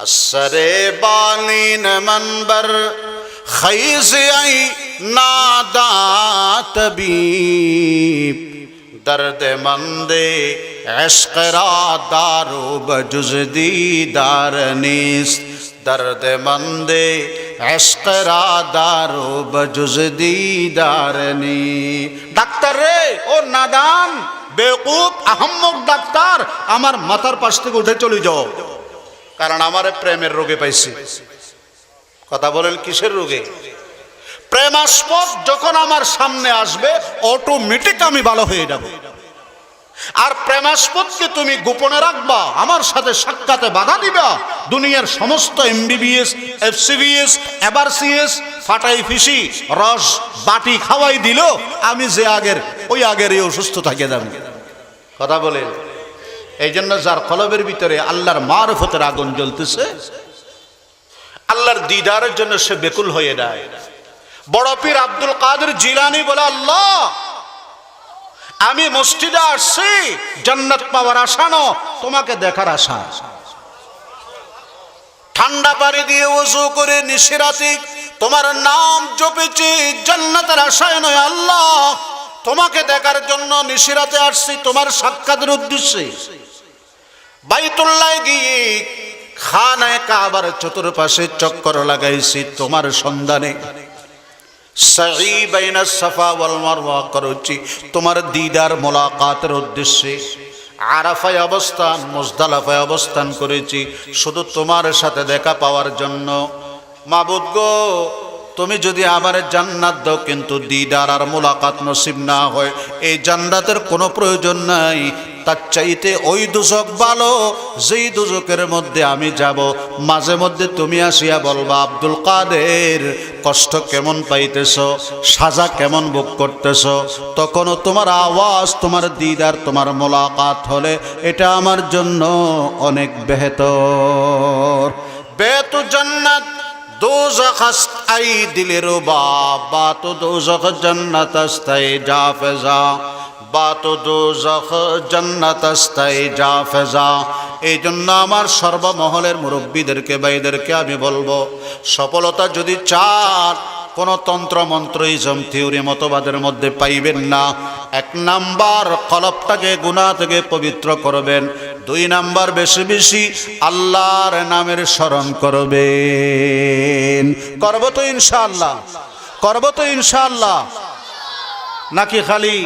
আসরে বালিন মনবর খৈজ আইনা দাতবীব, दर्द मंदे इश्क़ रा दारो बजुज़ दीदार नीस्त, दर्द मंदे इश्क़ रा दारो बजुज़ दीदार नीस्त। ডাক্তার রে, ও নাদান বেকুব আহম্মক ডাক্তার, আমার মাথার পাশ থেকে উঠে চলে যাও, কারণ আমার প্রেমের রোগে পাইছি। কথা বলেন, কিসের রোগে? প্রেমাস্পদ যখন আমার সামনে আসবে অটোমেটিক আমি ভালো হয়ে যাব। আর প্রেমাস্পদকে তুমি গোপনে রাখবা, আমার সাথে সাক্ষাতে বাধা দিবা, দুনিয়ার সমস্ত MBBS FCBS এবার CS ফাটাই ফিসি রস বাটি খাওয়াই দিল, আমি যে আগের ওই আগেরই অসুস্থ থাকে যাবে। কথা বলেন। এই জন্য যার কলবের ভিতরে আল্লাহর মারফতের আগুন জ্বলতেছে, আল্লাহর দিদারের জন্য সে বেকুল হয়ে যায়। বড় পীর আব্দুল কাদের জিলানী বলে, আল্লাহ আমি মসজিদে আসছি জান্নাত পাওয়ার আশা না, তোমাকে দেখার আশা। ঠান্ডা পানি দিয়ে ওযু করে নিশিরাতে তোমার নাম জপেছি জান্নাতের আশায় নয়, আল্লাহ তোমাকে দেখার জন্য নিশিরাতে আসছি তোমার সাক্ষাতের উদ্দেশ্যে। বাইতুল্লাহ গিয়ে খানায়ে কাবার চতুর্পাশে চক্কর লাগাইছি তোমার সন্ধানে। সাই বাইনা সাফা ওয়াল মারওয়া করেছি তোমার দিদার মোলাকাতের উদ্দেশ্যে। আরাফায় অবস্থান, মুজদালিফায় অবস্থান করেছি শুধু তোমার সাথে দেখা পাওয়ার জন্য। মাবুদ গো, তুমি যদি আমারে জান্নাত দাও কিন্তু দিদার আর মোলাকাত নসিব না হয়, এই জান্নাতের কোনো প্রয়োজন নাই। তার চাইতে ওই দুজক ভালো যেই দুজকের মধ্যে আমি যাব। মাঝে মধ্যে তুমি আসিয়া বলবা, আব্দুল কাদের কষ্ট কেমন পাইতেছ, সাজা কেমন ভোগ করতেছ, তখনও তোমার আওয়াজ, তোমার দিদার, তোমার মোলাকাত হলে এটা আমার জন্য অনেক বেহতর। বেতু জান্নাত दोज़ख आई दिलेरो बातो दोज़ख जन्नत अस्ताए जाफेजा बातो दोज़ख जन्नत अस्ताए जाफेजा। এই জন্য আমার সর্বমহলের মুরব্বীদেরকে ভাইদেরকে আমি বলবো, সফলতা যদি চান কোন তন্ত্র মন্ত্র ইজম থিওরি মতবাদের মধ্যে পাইবেন না। 1 নাম্বার কলবটাকে গুনাহ থেকে পবিত্র করবেন। 2 নাম্বার বেশি বেশি আল্লাহর নামের স্মরণ করবেন। করব তো ইনশাআল্লাহ, করব তো ইনশাআল্লাহ, নাকি খালি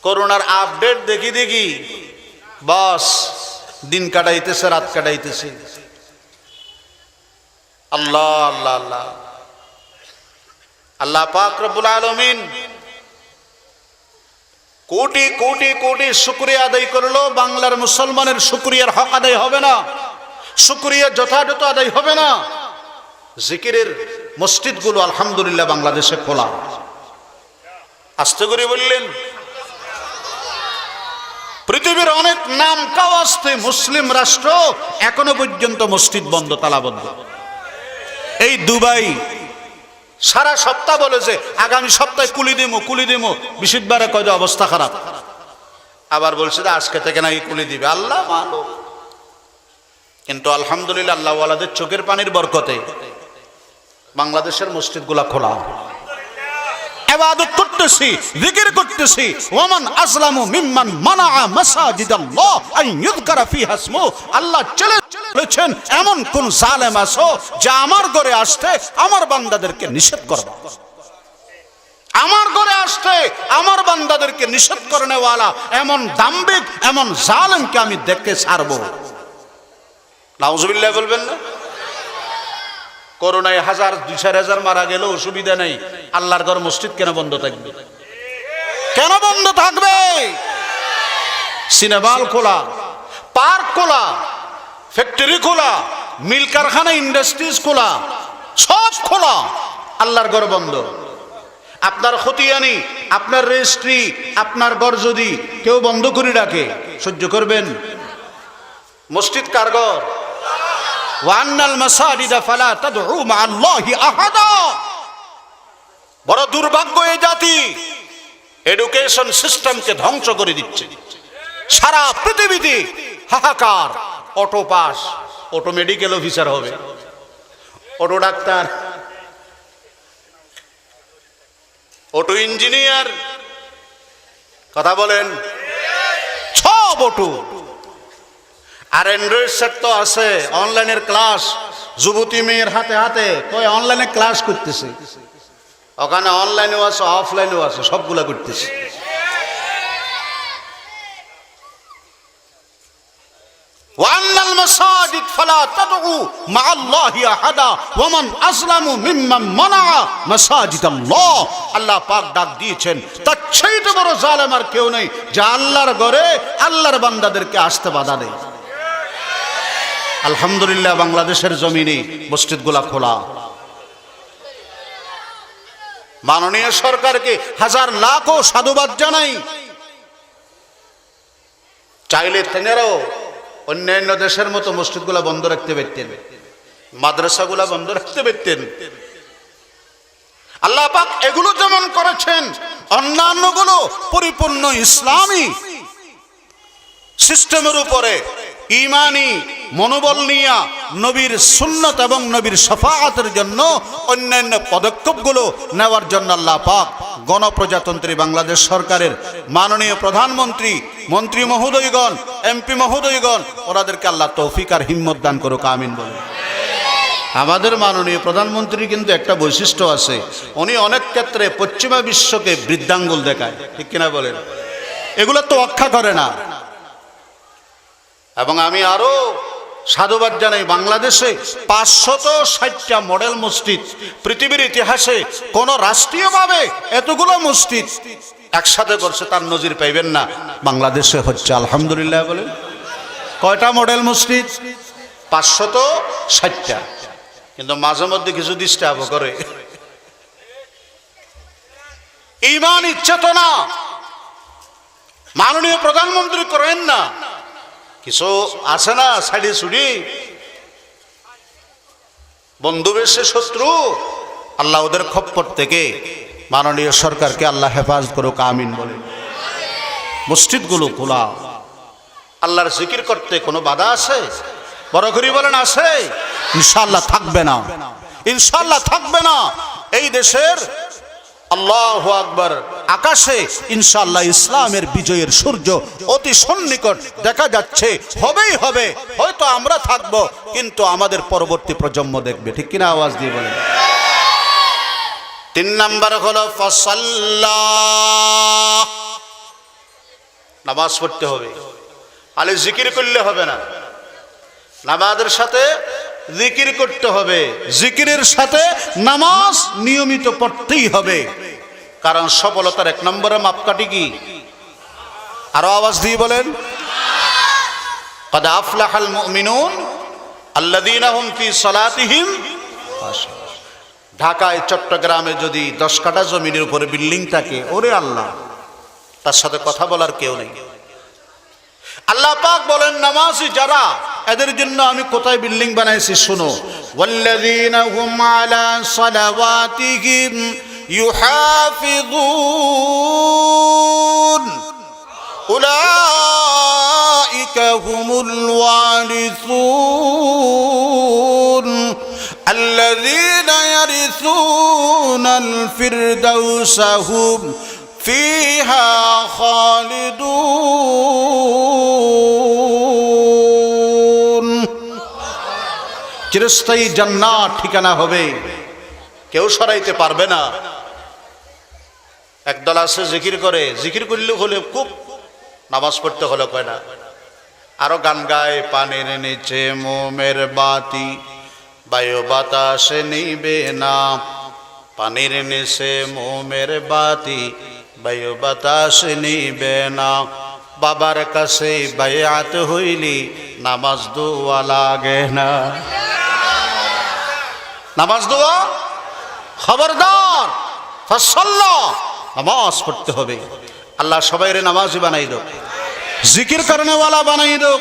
করোনার আপডেট দেখি দেখি বাস দিন কাটাইতেছে, রাত কাটাইতেছে। আল্লাহ আল্লাহ আল্লাহ আল্লাহ পাক রব্বুল আলামিন কোটি কোটি কোটি শুকরিয়া আদায় করলো, বাংলার মুসলমানের শুকরিয়ার হক আদায় হবে না, শুকরিয়া যথাযথ আদায় হবে না। জিকিরের মসজিদগুলো আলহামদুলিল্লাহ বাংলাদেশে খোলা। আস্তে করে বললেন, পৃথিবীর অনেক নাম কাওয়াস্তে মুসলিম রাষ্ট্র এখনো পর্যন্ত মসজিদ বন্ধ, তালাবদ্ধ। এই দুবাই সারা সপ্তাহ বলে যে আগামী সপ্তাহে কুলি দিমু, বৃহস্পতিবারে কয় যে অবস্থা খারাপ, আবার বলছে যে আজকে থেকে নাকি কুলি দিবে। আল্লাহ মানো। কিন্তু আলহামদুলিল্লাহ আল্লাহ ওয়ালাদের চোখের পানির বরকতে বাংলাদেশের মসজিদগুলা খোলা, ইবাদত করতেছি, জিকির করতেছি। ওয়ামান আযলামু মিম্মান মানাআ মাসাজিদাল্লাহ আন ইউযকারা ফিহা ইসমু। আল্লাহ বলেছেন এমন কোন জালেম আছো যে আমার ঘরে আসতে আমার বান্দাদেরকে নিষেধ করবে, আমার ঘরে আসতে আমার বান্দাদেরকে নিষেধ করনেওয়ালা এমন দাম্ভিক, এমন জালেমকে আমি দেখে ছাড়বো। নাউজুবিল্লাহ বলবেন না? করোনায় 1000-2000 মারা গেল, অসুবিধা নেই। আল্লাহর ঘর মসজিদ কেন বন্ধ থাকবে? কেন বন্ধ থাকবে? সিনেমা হল খোলা, পার্ক খোলা, ফ্যাক্টরি খোলা, মিল কারখানা, ইন্ডাস্ট্রিজ খোলা, সব খোলা, আল্লাহর ঘর বন্ধ। আপনার খতিয়ানি, আপনার রেজিস্ট্রি, আপনার ঘর যদি কেউ বন্ধ করে রাখে সহ্য করবেন? মসজিদ কার ঘর? ওয়ান্নাল মাসাজিদা ফালা তাদউ মাআল্লাহি আহাদা। বড় দুর্ভাগ্য এই জাতি, এডুকেশন সিস্টেমকে ধ্বংস করে দিচ্ছে। সারা পৃথিবীতে হাহাকার। Auto pass, auto medical officer হবে, অটো ডাক্তার, অটো ইঞ্জিনিয়ার, কথা বলেন, সব অটো। আর অ্যান্ড্রয়েড সেট তো আছে, অনলাইনের ক্লাস। যুবতী মেয়ের হাতে হাতে কই অনলাইনে ক্লাস করতেছে, ওখানে অনলাইনেও আছে অফলাইনেও আছে, সবগুলা করতেছে। ওয়ান্নাল মাসাজিদ ফালা তাদউ মাআল্লাহি আহাদা ওয়ামান আযলামু মিম্মান মানাআ মাসাজিদাল্লাহ। আল্লাহ পাক ডাক দিয়েছেন, তার চাইতে বড় জালেম আর কেউ নেই যে আল্লাহর ঘরে আল্লাহর বান্দাদেরকে আসতে বাধা দেয়। আলহামদুলিল্লাহ বাংলাদেশের জমিনে মসজিদগুলা খোলা। মাননীয় সরকারকে হাজার লাখো সাধুবাদ জানাই। চাইলে তেনারাও অন্যান্য দেশের মতো মসজিদগুলা বন্ধ রাখতে পারতেন, মাদ্রাসাগুলা বন্ধ রাখতে পারতেন। আল্লাহ পাক এগুলো যেমন করেছেন, অন্যান্যগুলো পরিপূর্ণ ইসলামী সিস্টেমের উপরে ঈমানি মনোবল নিয়ে নবীর সুন্নত এবং নবীর শাফাআতের জন্য অন্যান্য পদক্ষেপগুলো নেওয়ার জন্য আল্লাহ পাক গণপ্রজাতন্ত্রী বাংলাদেশ সরকারের মাননীয় প্রধানমন্ত্রী, মন্ত্রী মহোদয়গণ, এমপি মহোদয়গণ, ওনাদেরকে আল্লাহ তৌফিক আর হিম্মত দান করুক, আমিন বলুন। আমাদের মাননীয় প্রধানমন্ত্রী কিন্তু একটা বৈশিষ্ট্য আছে, উনি অনেক ক্ষেত্রে পশ্চিমা বিশ্বকে বৃদ্ধাঙ্গুল দেখায়, ঠিক কিনা বলেন? এগুলো তো রক্ষা করে না। এবং আমি আরো সাধুবাদ জানাই বাংলাদেশে 560টা মডেল মসজিদ। পৃথিবীর ইতিহাসে কোন রাষ্ট্রীয়ভাবে এতগুলো মসজিদ একসাথে করছে তার নজির পাইবেন না, বাংলাদেশে হচ্ছে। আলহামদুলিল্লাহ বলেন। কয়টা মডেল মসজিদ? 560টা। কিন্তু মাঝে মধ্যে কিছু ডিস্টার্ব করে। ঈমান চেতনা মাননীয় প্রধানমন্ত্রী করেন না, কিছু আছে না সাইডে সুড়ি বন্ধু বেশে শত্রু। আল্লাহ ওদের খপ্পর থেকে মাননীয় সরকারকে আল্লাহ হেফাজত করুক, আমিন বলে। মসজিদগুলো খোলা, আল্লাহর জিকির করতে কোনো বাধা আছে? বড় করে বলেন আছে? ইনশাআল্লাহ থাকবে না, ইনশাআল্লাহ থাকবে না। এই দেশের আল্লাহু আকবার আকাশে ইনশাআল্লাহ ইসলামের বিজয়ের সূর্য অতি সন্নিকট দেখা যাচ্ছে, হবেই হবে। হয়তো আমরা থাকব, কিন্তু আমাদের পরবর্তী প্রজন্ম দেখবে, ঠিক কিনা? আওয়াজ দিয়ে বলেন। 3 নাম্বার হলো ফাসাল্লাহ, নামাজ পড়তে হবে। আলে জিকির করলে হবে না, নামাজের সাথে জিকির করতে হবে, জিকিরের সাথে নামাজ নিয়মিত পড়তেই হবে। কারণ সফলতার 1 নম্বরে মাপকাঠি কি? আরো আওয়াজ দিয়ে বলেন। قد أفلح المؤمنون الذين هم في صلاتهم خاشعون। ঢাকায় চট্টগ্রামে যদি 10 কাঠা জমিনের উপরে বিল্ডিং থাকে, ওরে আল্লাহ, তার সাথে কথা বলার কেউ নেই। আল্লাহ পাক বলেন নামাজি যারা, এদের জন্য আমি কোথায় বিল্ডিং বানাইছি শুনো। ওয়াল্লাযীনা হুম আলা সালাওয়াতিহিম ইউহাফিযুন উলাইকা হুমুল ওয়ারিসুন আল্লাযীনা ইয়ারিসুনাল ফিরদাউসা হুম ফিহা খালিদুন। চিরস্থায়ী জান্নাত ঠিকানা হবে, কেউ সরাইতে পারবে না। একদল আছে জিকির করে, জিকির করলে হলে খুব, নামাজ পড়তে হলো কয় না। আরো গান গায়, পানির নিচে মোমের বাতি বায়ু বাতাসে নিবে না, পানির নিচে মোমের বাতি বায়ু বাতাস নিবে না, বাবার কাছে বায়াত হইলি নামাজ দোয়া লাগে না। নামাজ দোয়া খবরদার, ফাসাল্লাহ, নামাজ পড়তে হবে। আল্লাহ সবাইরে নামাজি বানাই দাও, জিকির করনে ওয়ালা বানাই দাও,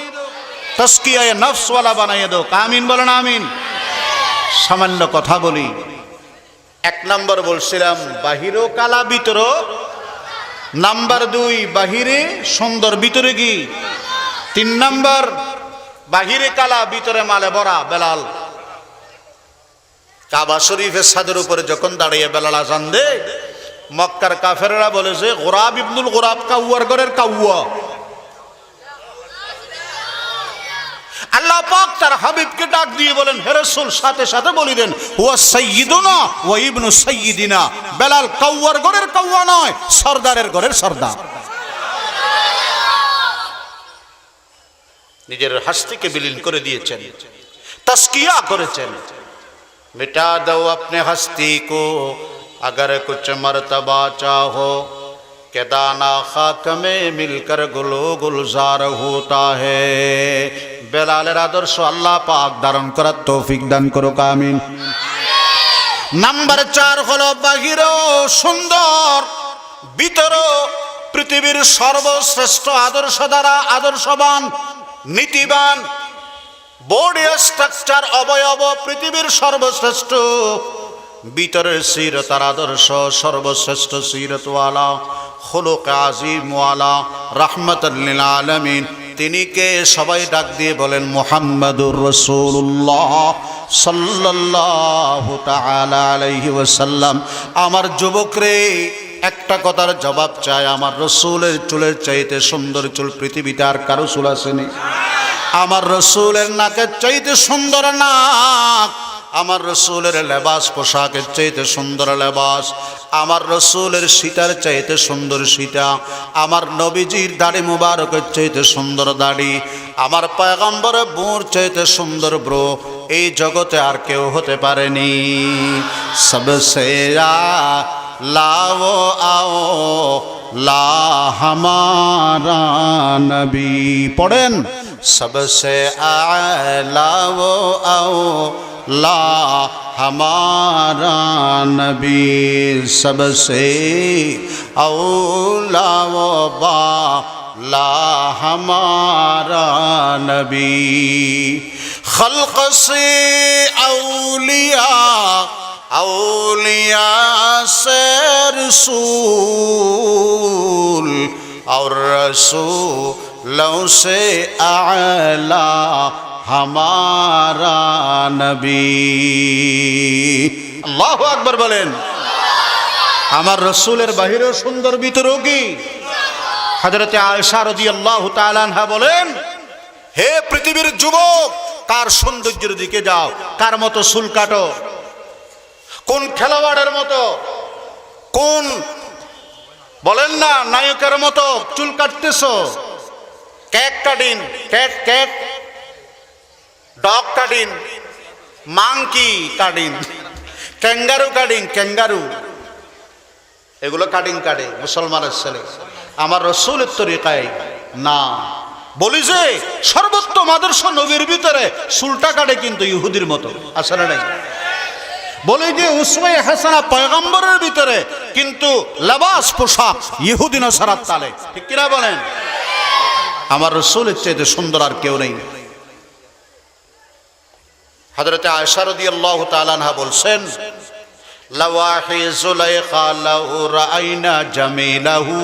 তাসকিয়ায়ে নফস ওয়ালা বানাই দাও, আমিন বলেন আমিন। সামান্য কথা বলি। 1 নম্বর বলছিলাম বাহিরও কালা ভিতরও, নাম্বার 2 বাহিরে সুন্দর ভিতরে কি? 3 নম্বর বাহিরে কালা ভিতরে মালে ভরা। বেলাল কাবা শরীফের ছাদের উপরে যখন দাঁড়িয়ে বেলাল আজান দেয়, মক্কার কাফেররা বলেছে গোরাব ইবনুল গোরাব কাউয়ার ঘরের কাউয়া। আল্লাহ পাক তার হাবিবকে ডাক দিয়ে বলেন, হে রাসূল, সাথে সাথে বলিলেন ওয়া সাইয়্যিদুনা ওয়া ইবনু সাইয়্যিদিনা। বেলাল কাউয়ার ঘরের কাউয়া নয়, সরদারের ঘরের সরদার। নিজের হস্তিকে বিলীন করে দিয়েছেন, তাসকিয়া করেছেন। मिटा दो अपने हस्ती को अगर कुछ मर्तबा चाहो, के दाना खाक में मिलकर गुलो गुलजार होता है। बेलालेर आदर्श अल्लाह पाक धारण करार तौफिक दान करो, आमीन। नम्बर 4 हलो बाहिरो सुंदर ভিতরও পৃথিবীর সর্বশ্রেষ্ঠ আদর্শ দ্বারা আদর্শবান, নীতিবান, বডি স্ট্রাকচার অবয়ব পৃথিবীর সর্বশ্রেষ্ঠ, ভিতরের সিরতার আদর্শ সর্বশ্রেষ্ঠ সিরতওয়ালা, খুলুক আজিমওয়ালা, রাহমাতাল লিল আলামিন। তিনি কে? সবাই ডাক দিয়ে বলেন মুহাম্মাদুর রাসূলুল্লাহ সাল্লাল্লাহু তাআলা আলাইহি ওয়াসাল্লাম। আমার যুবকরে, একটা কথার জবাব চাই, আমার রসুলের চুলের চাইতে সুন্দর চুল পৃথিবীতে আর কারো চুল আসেনি। আমার রসুলের নাকের চাইতে সুন্দর নাক আমার রসুলের লেবাস পোশাকের চাইতে সুন্দর লেবাস, আমার রসুলের সীতার চাইতে সুন্দর সীতা, আমার নবীজির দাড়ি মুবারকের চাইতে সুন্দর দাড়ি, আমার পয়গম্বরের বুর চাইতে সুন্দর ব্রো এই জগতে আর কেউ হতে পারেনি। সবসে লাও আও লা হামারা নবী, পড়েন সবসে আলা वो औला हमारा नबी, सबसे औला वो बाला हमारा नबी। खल्क से औलिया, औलिया से रसूल, और रसूलों से आला हमारा नबी। আল্লাহু আকবার বলেন। আমার রসুলের বাহিরেও সুন্দর, ভিতরেও কি? হযরতে আয়েশা রাদিয়াল্লাহু তাআলা আনহা বলেন, হে পৃথিবীর যুবক, কার সৌন্দর্যের দিকে যাও, কার মতো চুল কাটো, কোন খেলোয়াড়ের মতো, কোন বলেন না নায়কের মতো চুল কাটতেছো, cake cutting, cake cake, dog cutting, monkey cutting, kangaroo cutting, kangaroo, এগুলো কাটিং কাটে মুসলমানের ছেলে। আমার রসুলের তরিকায় না, বলি যে সর্বোত্তম আদর্শ নবীর ভিতরে চুলটা কাটে কিন্তু ইহুদির মতো, আসলে নাই। বলে যে উসওয়ায়ে হাসানা পয়গম্বরের ভিতরে, কিন্তু লেবাস পোশাক ইহুদি নাসারার তালে, ঠিক কিনা বলেন? আমার রসুলের চাইতে সুন্দর আর কেউ নেই। হযরতে আয়েশা রাদিয়াল্লাহু তাআলা আনহা বলছেন, লাওয়াহি যুলাইখা লাউ রাআইনা জামিলাহু,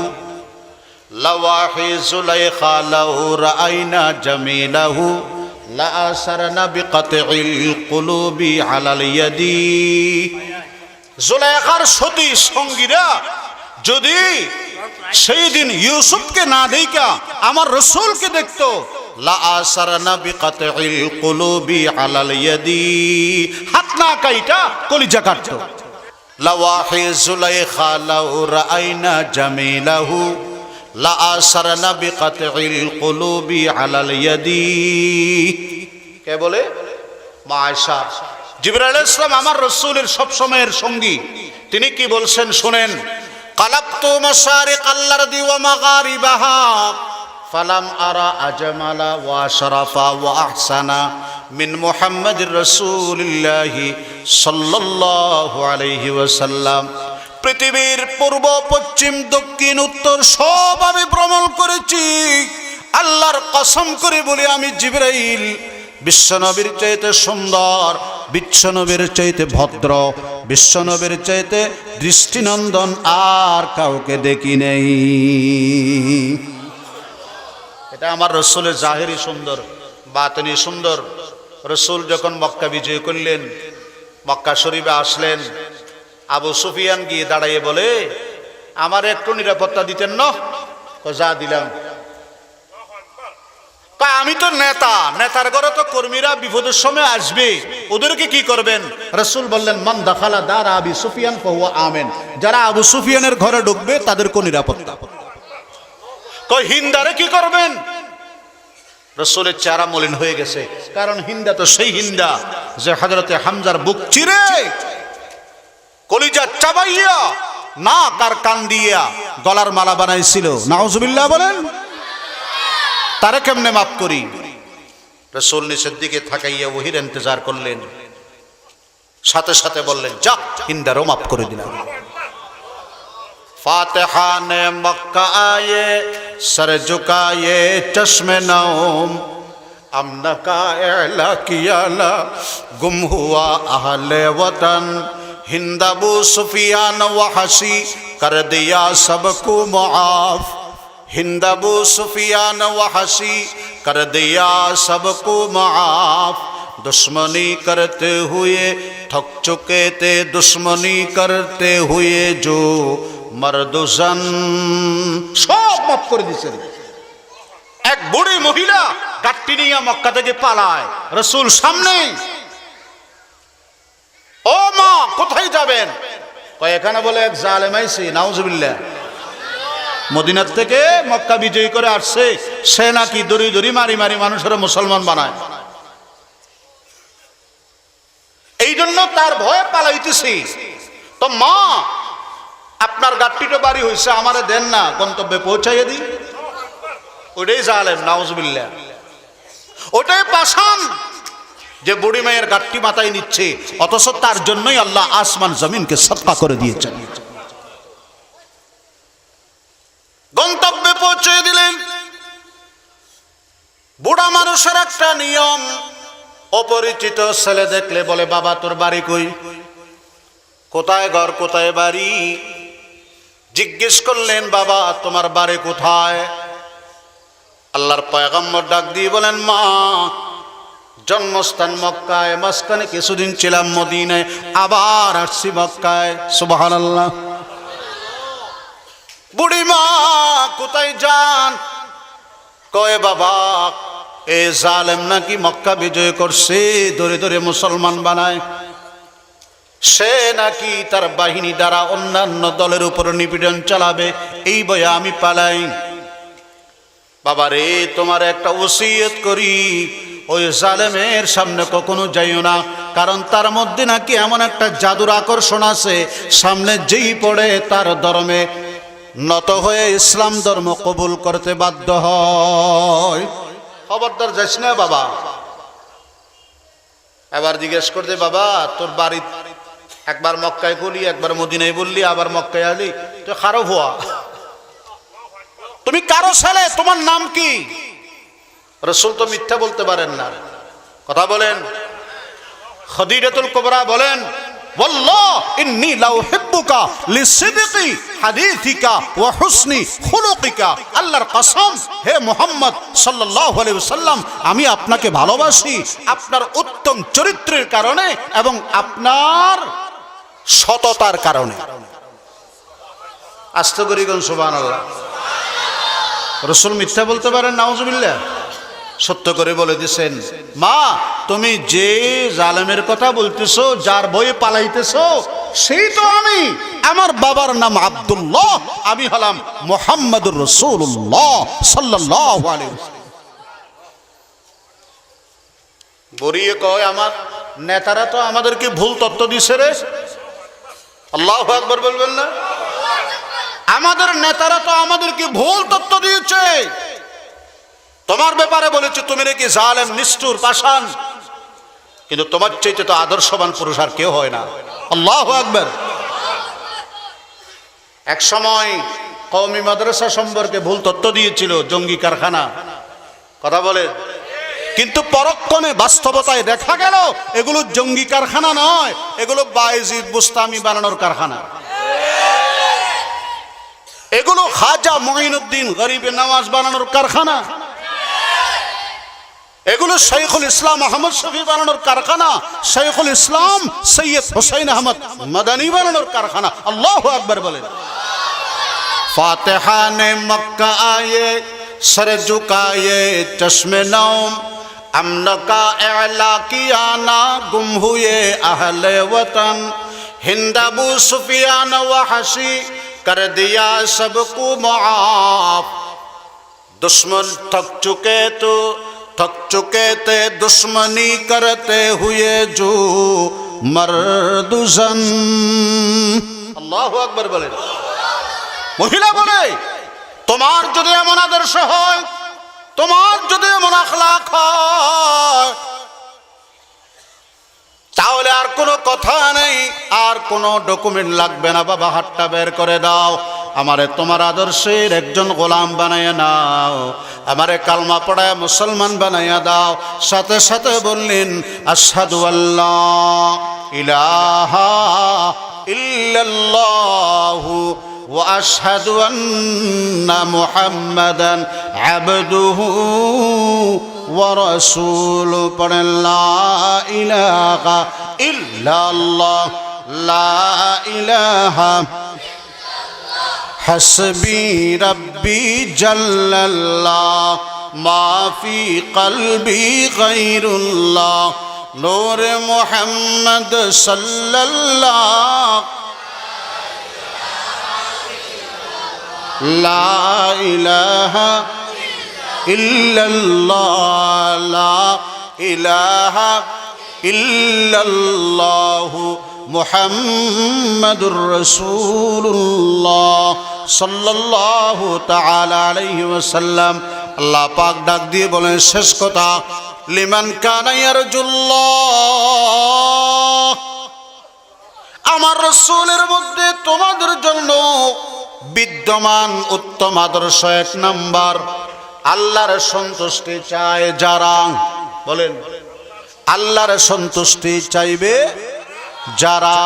লাওয়াহি যুলাইখা লাউ রাআইনা জামিলাহু লা আসারনা বিকাতিল কুলুবি আলাল ইয়াদি। যুলাইখার সতী সঙ্গীরা যদি সেই দিন ইউসুফকে না দেখা আমার রসুলকে দেখতো, লা আসারনা বিকাতিল কুলুবি আলাল ইয়াদি, হাত না কাইটা কলিজা কাটতো। লাওয়াহি যুলাইখা লাউ রাআইনা জামিলাহু লা আসারনা বিকাতিল কুলুবি আলাল ইয়াদি। কে বলে? মা আয়েশা। জিবরাইল আলাইহিস সালাম আমার রাসূলের সব সময়ের সঙ্গী। তিনি কি বলছেন শুনেন, কালাবতু মাশারিকাল আরদি ওয়া মাগারিবাহা ফালাম আরা আজমালা ওয়া আশরাফা ওয়া আহসানা মিন মুহাম্মাদির রাসূলিল্লাহি সাল্লাল্লাহু আলাইহি ওয়াসাল্লাম। পৃথিবীর পূর্ব, পশ্চিম, দক্ষিণ, উত্তর সব আমি ভ্রমণ করেছি। আল্লাহর কসম করে বলি, আমি জিবরাইল বিশ্বনবীর চাইতে সুন্দর, বিশ্বনবীর চাইতে ভদ্র, বিশ্বনবীর চাইতে দৃষ্টিনন্দন আর কাউকে দেখি নেই। এটা আমার রসুলের জাহেরি সুন্দর, বাতিনি সুন্দর। রসুল যখন মক্কা বিজয় করলেন, মক্কা শরীফে আসলেন, আবু সুফিয়ান গিয়ে দাঁড়াইয়ে বলে, আমার একটু নিরাপত্তা দিতেন না? যা দিলাম। আমি তো নেতা, নেতার ঘরে তো কর্মীরা বিপদের সময় আসবে, ওদেরকে কি করবেন? রাসূল বললেন, মান দাখালা দার আবি সুফিয়ান ফাহুয়া আমিন, যারা আবু সুফিয়ানের ঘরে ঢুকবে তাদেরকে নিরাপত্তা। কই হিন্দারে কি করবেন? রাসূলের চেহারা মলিন হয়ে গেছে, কারণ হিন্দা তো সেই হিন্দা যে হযরতে হামজার বুক চিরে, কলিজা চাবাইয়া, নাক আর কান দিয়া গলার মালা বানাইছিল। নাউজুবিল্লাহ বলেন। তারে কেমনে মাফ করি? রাসূল নিচের দিকে তাকাইয়া ওহির ইন্তজার করলেন, সাথে সাথে বললেন, যা, হিন্দারও মাফ করে দিলাম। फातिहा ने मक्का आए सर झुकाए चश्मे नौम अमन का एला किया ला गुम हुआ अहले वतन हिंद अबू सुफियान वहशी कर दिया सबको मुआफ हिंद अबू सुफियान वहशी कर दिया सबको मुआफ दुश्मनी करते हुए थक चुके थे दुश्मनी करते हुए जो मर्दुजन সব মাফ করে দিয়েছেন। এক বুড়ি মহিলা গাট্টি নিয়ে মক্কা থেকে পালায়, রাসূল সামনে ও মা কোথায় যাবেন? কয় এখানে বলে এক জালেম আইছে, নাউজুবিল্লাহ। মদিনার থেকে মক্কা বিজয়ী করে আসছে, সে নাকি দড়ি দড়ি মারি মারি মানুষের মুসলমান বানায়। এই জন্য তার ভয়ে পালাইতেছি। তো মা আপনার গাট্টিটা বাড়ি হয়েছে, আমারে দেন না, গন্তব্যে পৌঁছাইয়ে দিই। ওইটাই জালেম, নাউজুবিল্লাহ। ওটাই পাষাণ যে বুড়ি মায়ের গাট্টি মাথায় নিচ্ছে, অথচ তার জন্যই আল্লাহ আসমান জমিনকে সদকা করে দিয়েছেন। গন্তব্যে পৌঁছে দিলেন। বুড়া মানুষের একটা নিয়ম, অপরিচিত ছেলে দেখলে বলে বাবা তোর বাড়ি কই, কোথায় ঘর কোথায় বাড়ি। জিজ্ঞেস করলেন বাবা তোমার বাড়ি কোথায়? আল্লাহর পয়গম্বর ডাক দিয়ে বলেন মা জন্মস্থান মক্কায়, মাঝখানে কিছুদিন ছিলাম মদিনায়, আবার আসছি মক্কায়। সুবহানাল্লাহ। বুড়ি মা কোথায় যান? কয় বাবা এ জালেম নাকি মক্কা বিজয় করছে, ধরে ধরে মুসলমান বানায়, সে নাকি তার বাহিনী দ্বারা অন্যান্য দলের উপর নিপীড়ন চালাবে, এই ভয়ে আমি পালাই। বাবা রে তোমার একটা ওসিয়ত করি, ওই জালেমের সামনে কখনো যাইও না, কারণ তার মধ্যে নাকি এমন একটা জাদুর আকর্ষণ আছে, সামনে যেই পড়ে তার ধর্মে নত হয়ে ইসলাম ধর্ম কবুল করতে বাধ্য হয়। খবরদার যাস না বাবা। এবার জিজ্ঞেস করতে বাবা তোর বাড়ি, একবার মক্কায় বলি, একবার মদিনায় বললি, আবার মক্কায় আলি, তো কারো ভুয়া, তুমি কারো ছেলে, তোমার নাম কি? রাসূল তো মিথ্যা বলতে পারেন না, কথা বলেন। খাদিজাতুল কুবরা বলেন ওয়াল্লাহ ইন্নী লা উহিব্বুকা লিসিদকি হাদিসিকা ওয়া হুসনি খুলুকিকা। আল্লাহর কসম হে মুহাম্মদ সাল্লাল্লাহু আলাইহি ওয়াসাল্লাম, আমি আপনাকে ভালোবাসি আপনার উত্তম চরিত্রের কারণে এবং আপনার সততার কারণে। আস্তে করে কোন সুবহানাল্লাহ। রাসূল মিথ্যা বলতে পারেন? নাউজুবিল্লাহ। সত্য করে বলে দিছেন মা তুমি যে জালেমের কথা বলতেছো, যার ভয়ে পালাইতেছো, সেই তো আমি। আমার বাবার নাম আব্দুল্লাহ, আমি হলাম মুহাম্মদুর রাসূলুল্লাহ সাল্লাল্লাহু আলাইহি ওয়াসাল্লাম। বরিয়ে কয় আমার নেতারা তো আমাদেরকে ভুল তথ্য দিছে রে। আল্লাহু আকবার বলবেন না? আমাদের নেতারা তো আমাদেরকে ভুল তথ্য দিয়েছে, তোমার ব্যাপারে বলেছে তুমি নাকি জালেম, নিষ্ঠুর, পাষাণ, কিন্তু তোমার চাইতে তো আদর্শবান পুরুষ আর কেউ হয় না। আল্লাহু আকবার। এক সময় কওমি মাদ্রাসা সম্পর্কে ভুল তথ্য দিয়েছিল, জঙ্গি কারখানা, কথা বলে, কিন্তু পরক্ষণে বাস্তবতায় দেখা গেল এগুলো জঙ্গি কারখানা নয়, এগুলো বায়েজিদ বুস্তামি বানানোর কারখানা। এগুলো খাজা মঈনুদ্দিন গরিবে নওয়াজ বানানোর কারখানা। এগুলো শাইখুল ইসলাম আহমদ শফি বানানোর কারখানা, শাইখুল ইসলাম সৈয়দ হুসাইন আহমদ মাদানী বানানোর কারখানা। আল্লাহু আকবার বলেন। ফাতিহা নে মক্কা আয়ে সর ঝুকায়ে চশমে নওম, अमन का एला किया ना गुम हुए अहले वतन, हिंद अबू सुफियान वहशी कर दिया सबको मुआफ, दुश्मन थक चुके थे दुश्मनी करते हुए जो मर्दुजन। আল্লাহু আকবার বলেন। মহিলা বলে তোমার যদি এমন আদর্শ হয়, তোমার যদি এমন আখলাক হয়, তাহলে আর কোনো কথা নেই, আর কোনো ডকুমেন্ট লাগবে না। বাবা হাতটা বের করে দাও, আমারে তোমার আদর্শের একজন গোলাম বানাইয়া নাও, আমারে কালমা পড়ায় মুসলমান বানাইয়া দাও। সাথে সাথে বললেন আশহাদু আল্লাহ ইলাহা ইল্লাল্লাহু ওয়া আশহাদু আন্না মুহাম্মাদান আবদুহু ওয়া রাসূলুহু। পড়েন লা ইলাহা ইল্লাল্লাহ, লা ইলাহা হাসবি রব্বি জাল্লাল্লাহ, মা ফি কলবি গায়রুল্লাহ, নূরে মুহাম্মদ সাল্লাল্লাহু লা ইলাহা ইল্লাল্লাহ লা ইলাহা ইল্লাল্লাহু মুহাম্মাদুর রাসূলুল্লাহ সাল্লাল্লাহু তাআলা আলাইহি ওয়াসাল্লাম। আল্লাহ পাক ডাক দিয়ে বলেন শেষ কথা, লিমান কানা ইয়ারজুল্লাহ, আমার রাসূলের মধ্যে তোমাদের জন্য বিদ্যমান উত্তম আদর্শ এক নাম্বার, আল্লাহর সন্তুষ্টি চায় যারা, বলেন আল্লাহর সন্তুষ্টি চাইবে যারা।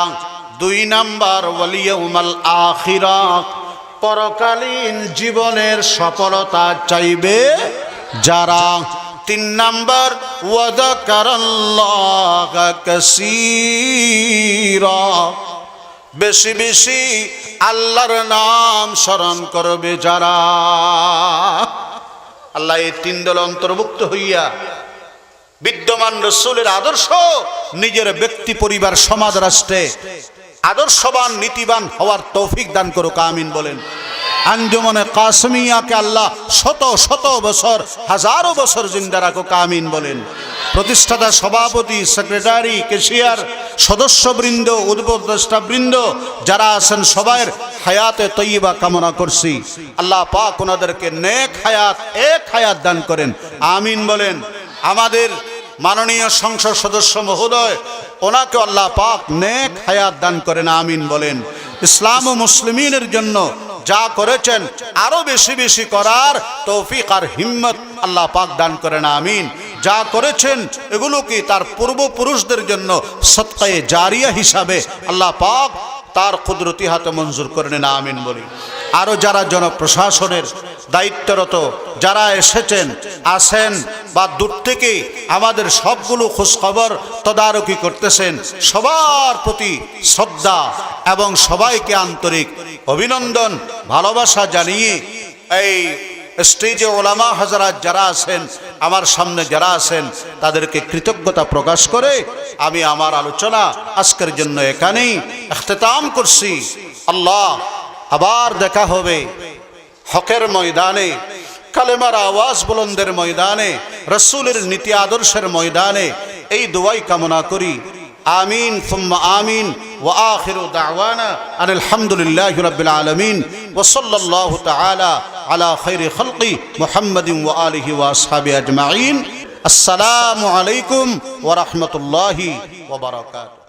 দুই নাম্বার ওয়ালিয়াউমাল আখিরাহ, পরকালীন জীবনের সফলতা চাইবে যারা। তিন নাম্বার ওয়াযাকারাল্লাহ কাসীরা, বেশি বেশি আল্লাহর নাম স্মরণ করবে যারা। আল্লাহ এই তিন দল অন্তর্ভুক্ত হইয়া বিদ্যমান রাসূলের আদর্শ নিজের ব্যক্তি, পরিবার, সমাজ, রাষ্ট্রে আদর্শবান, নীতিবান হওয়ার তৌফিক দান করুক, আমিন বলেন। আঞ্জুমানে কাসমিয়াকে আল্লাহ শত শত বছর, হাজারো বছর জিন্দা রাখুক, আমিন বলেন। প্রতিষ্ঠাতা, সভাপতি, সেক্রেটারি, ক্যাশিয়ার, সদস্যবৃন্দ, উপদেষ্টাবৃন্দ যারা আছেন সবাইয়ের হায়াতে তৈয়বা কামনা করছি। আল্লাহ পাক ওনাদেরকে নেক হায়াত, এক হায়াত দান করেন, আমিন বলেন। আমাদের মাননীয় সংসদ সদস্য মহোদয়, ওনাকে আল্লাহ পাক নেক হায়াত দান করেন, আমিন বলেন। ইসলাম ও মুসলিমিনের জন্য যা করেছেন আরো বেশি বেশি করার তৌফিক আর হিম্মত আল্লাহ পাক দান করেন, আমিন। যা করেছেন এগুলো কি তার পূর্বপুরুষদের জন্য সদকায়ে জারিয়া হিসাবে আল্লাহ পাক তার কুদরতি হাতে মঞ্জুর করে নেন, আমিন বলি। আরো যারা জনপ্রশাসনের দায়িত্বরত যারা এসেছেন, আছেন বা দূর থেকে আমাদের সবগুলো খোঁজখবর তদারকি করতেছেন, সবার প্রতি শ্রদ্ধা এবং সবাইকে আন্তরিক অভিনন্দন, ভালোবাসা জানিয়ে এই স্টেজে ওলামা হযরত যারা আছেন, আমার সামনে যারা আছেন, তাদেরকে কৃতজ্ঞতা প্রকাশ করে আমি আমার আলোচনা আজকের জন্য এখানেই ইখতিতাম করছি। আল্লাহ আবার দেখা হবে হকের ময়দানে, কালেমার আওয়াজ বুলন্দের ময়দানে, রাসূলের নীতি আদর্শের ময়দানে। এই দোয়াই কামনা করি, আমিন সুম্মা আমিন। ওয়া আখিরু দাওয়ানা আনিল হামদুলিল্লাহি রাব্বিল আলামিন ওয়া সাল্লাল্লাহু তাআলা আলা খাইরি খালকি মুহাম্মাদিন ওয়া আলিহি ওয়া আসহাবিহি আজমাইন। আসসালামু আলাইকুম ওয়া রাহমাতুল্লাহি ওয়া বারাকাতুহু।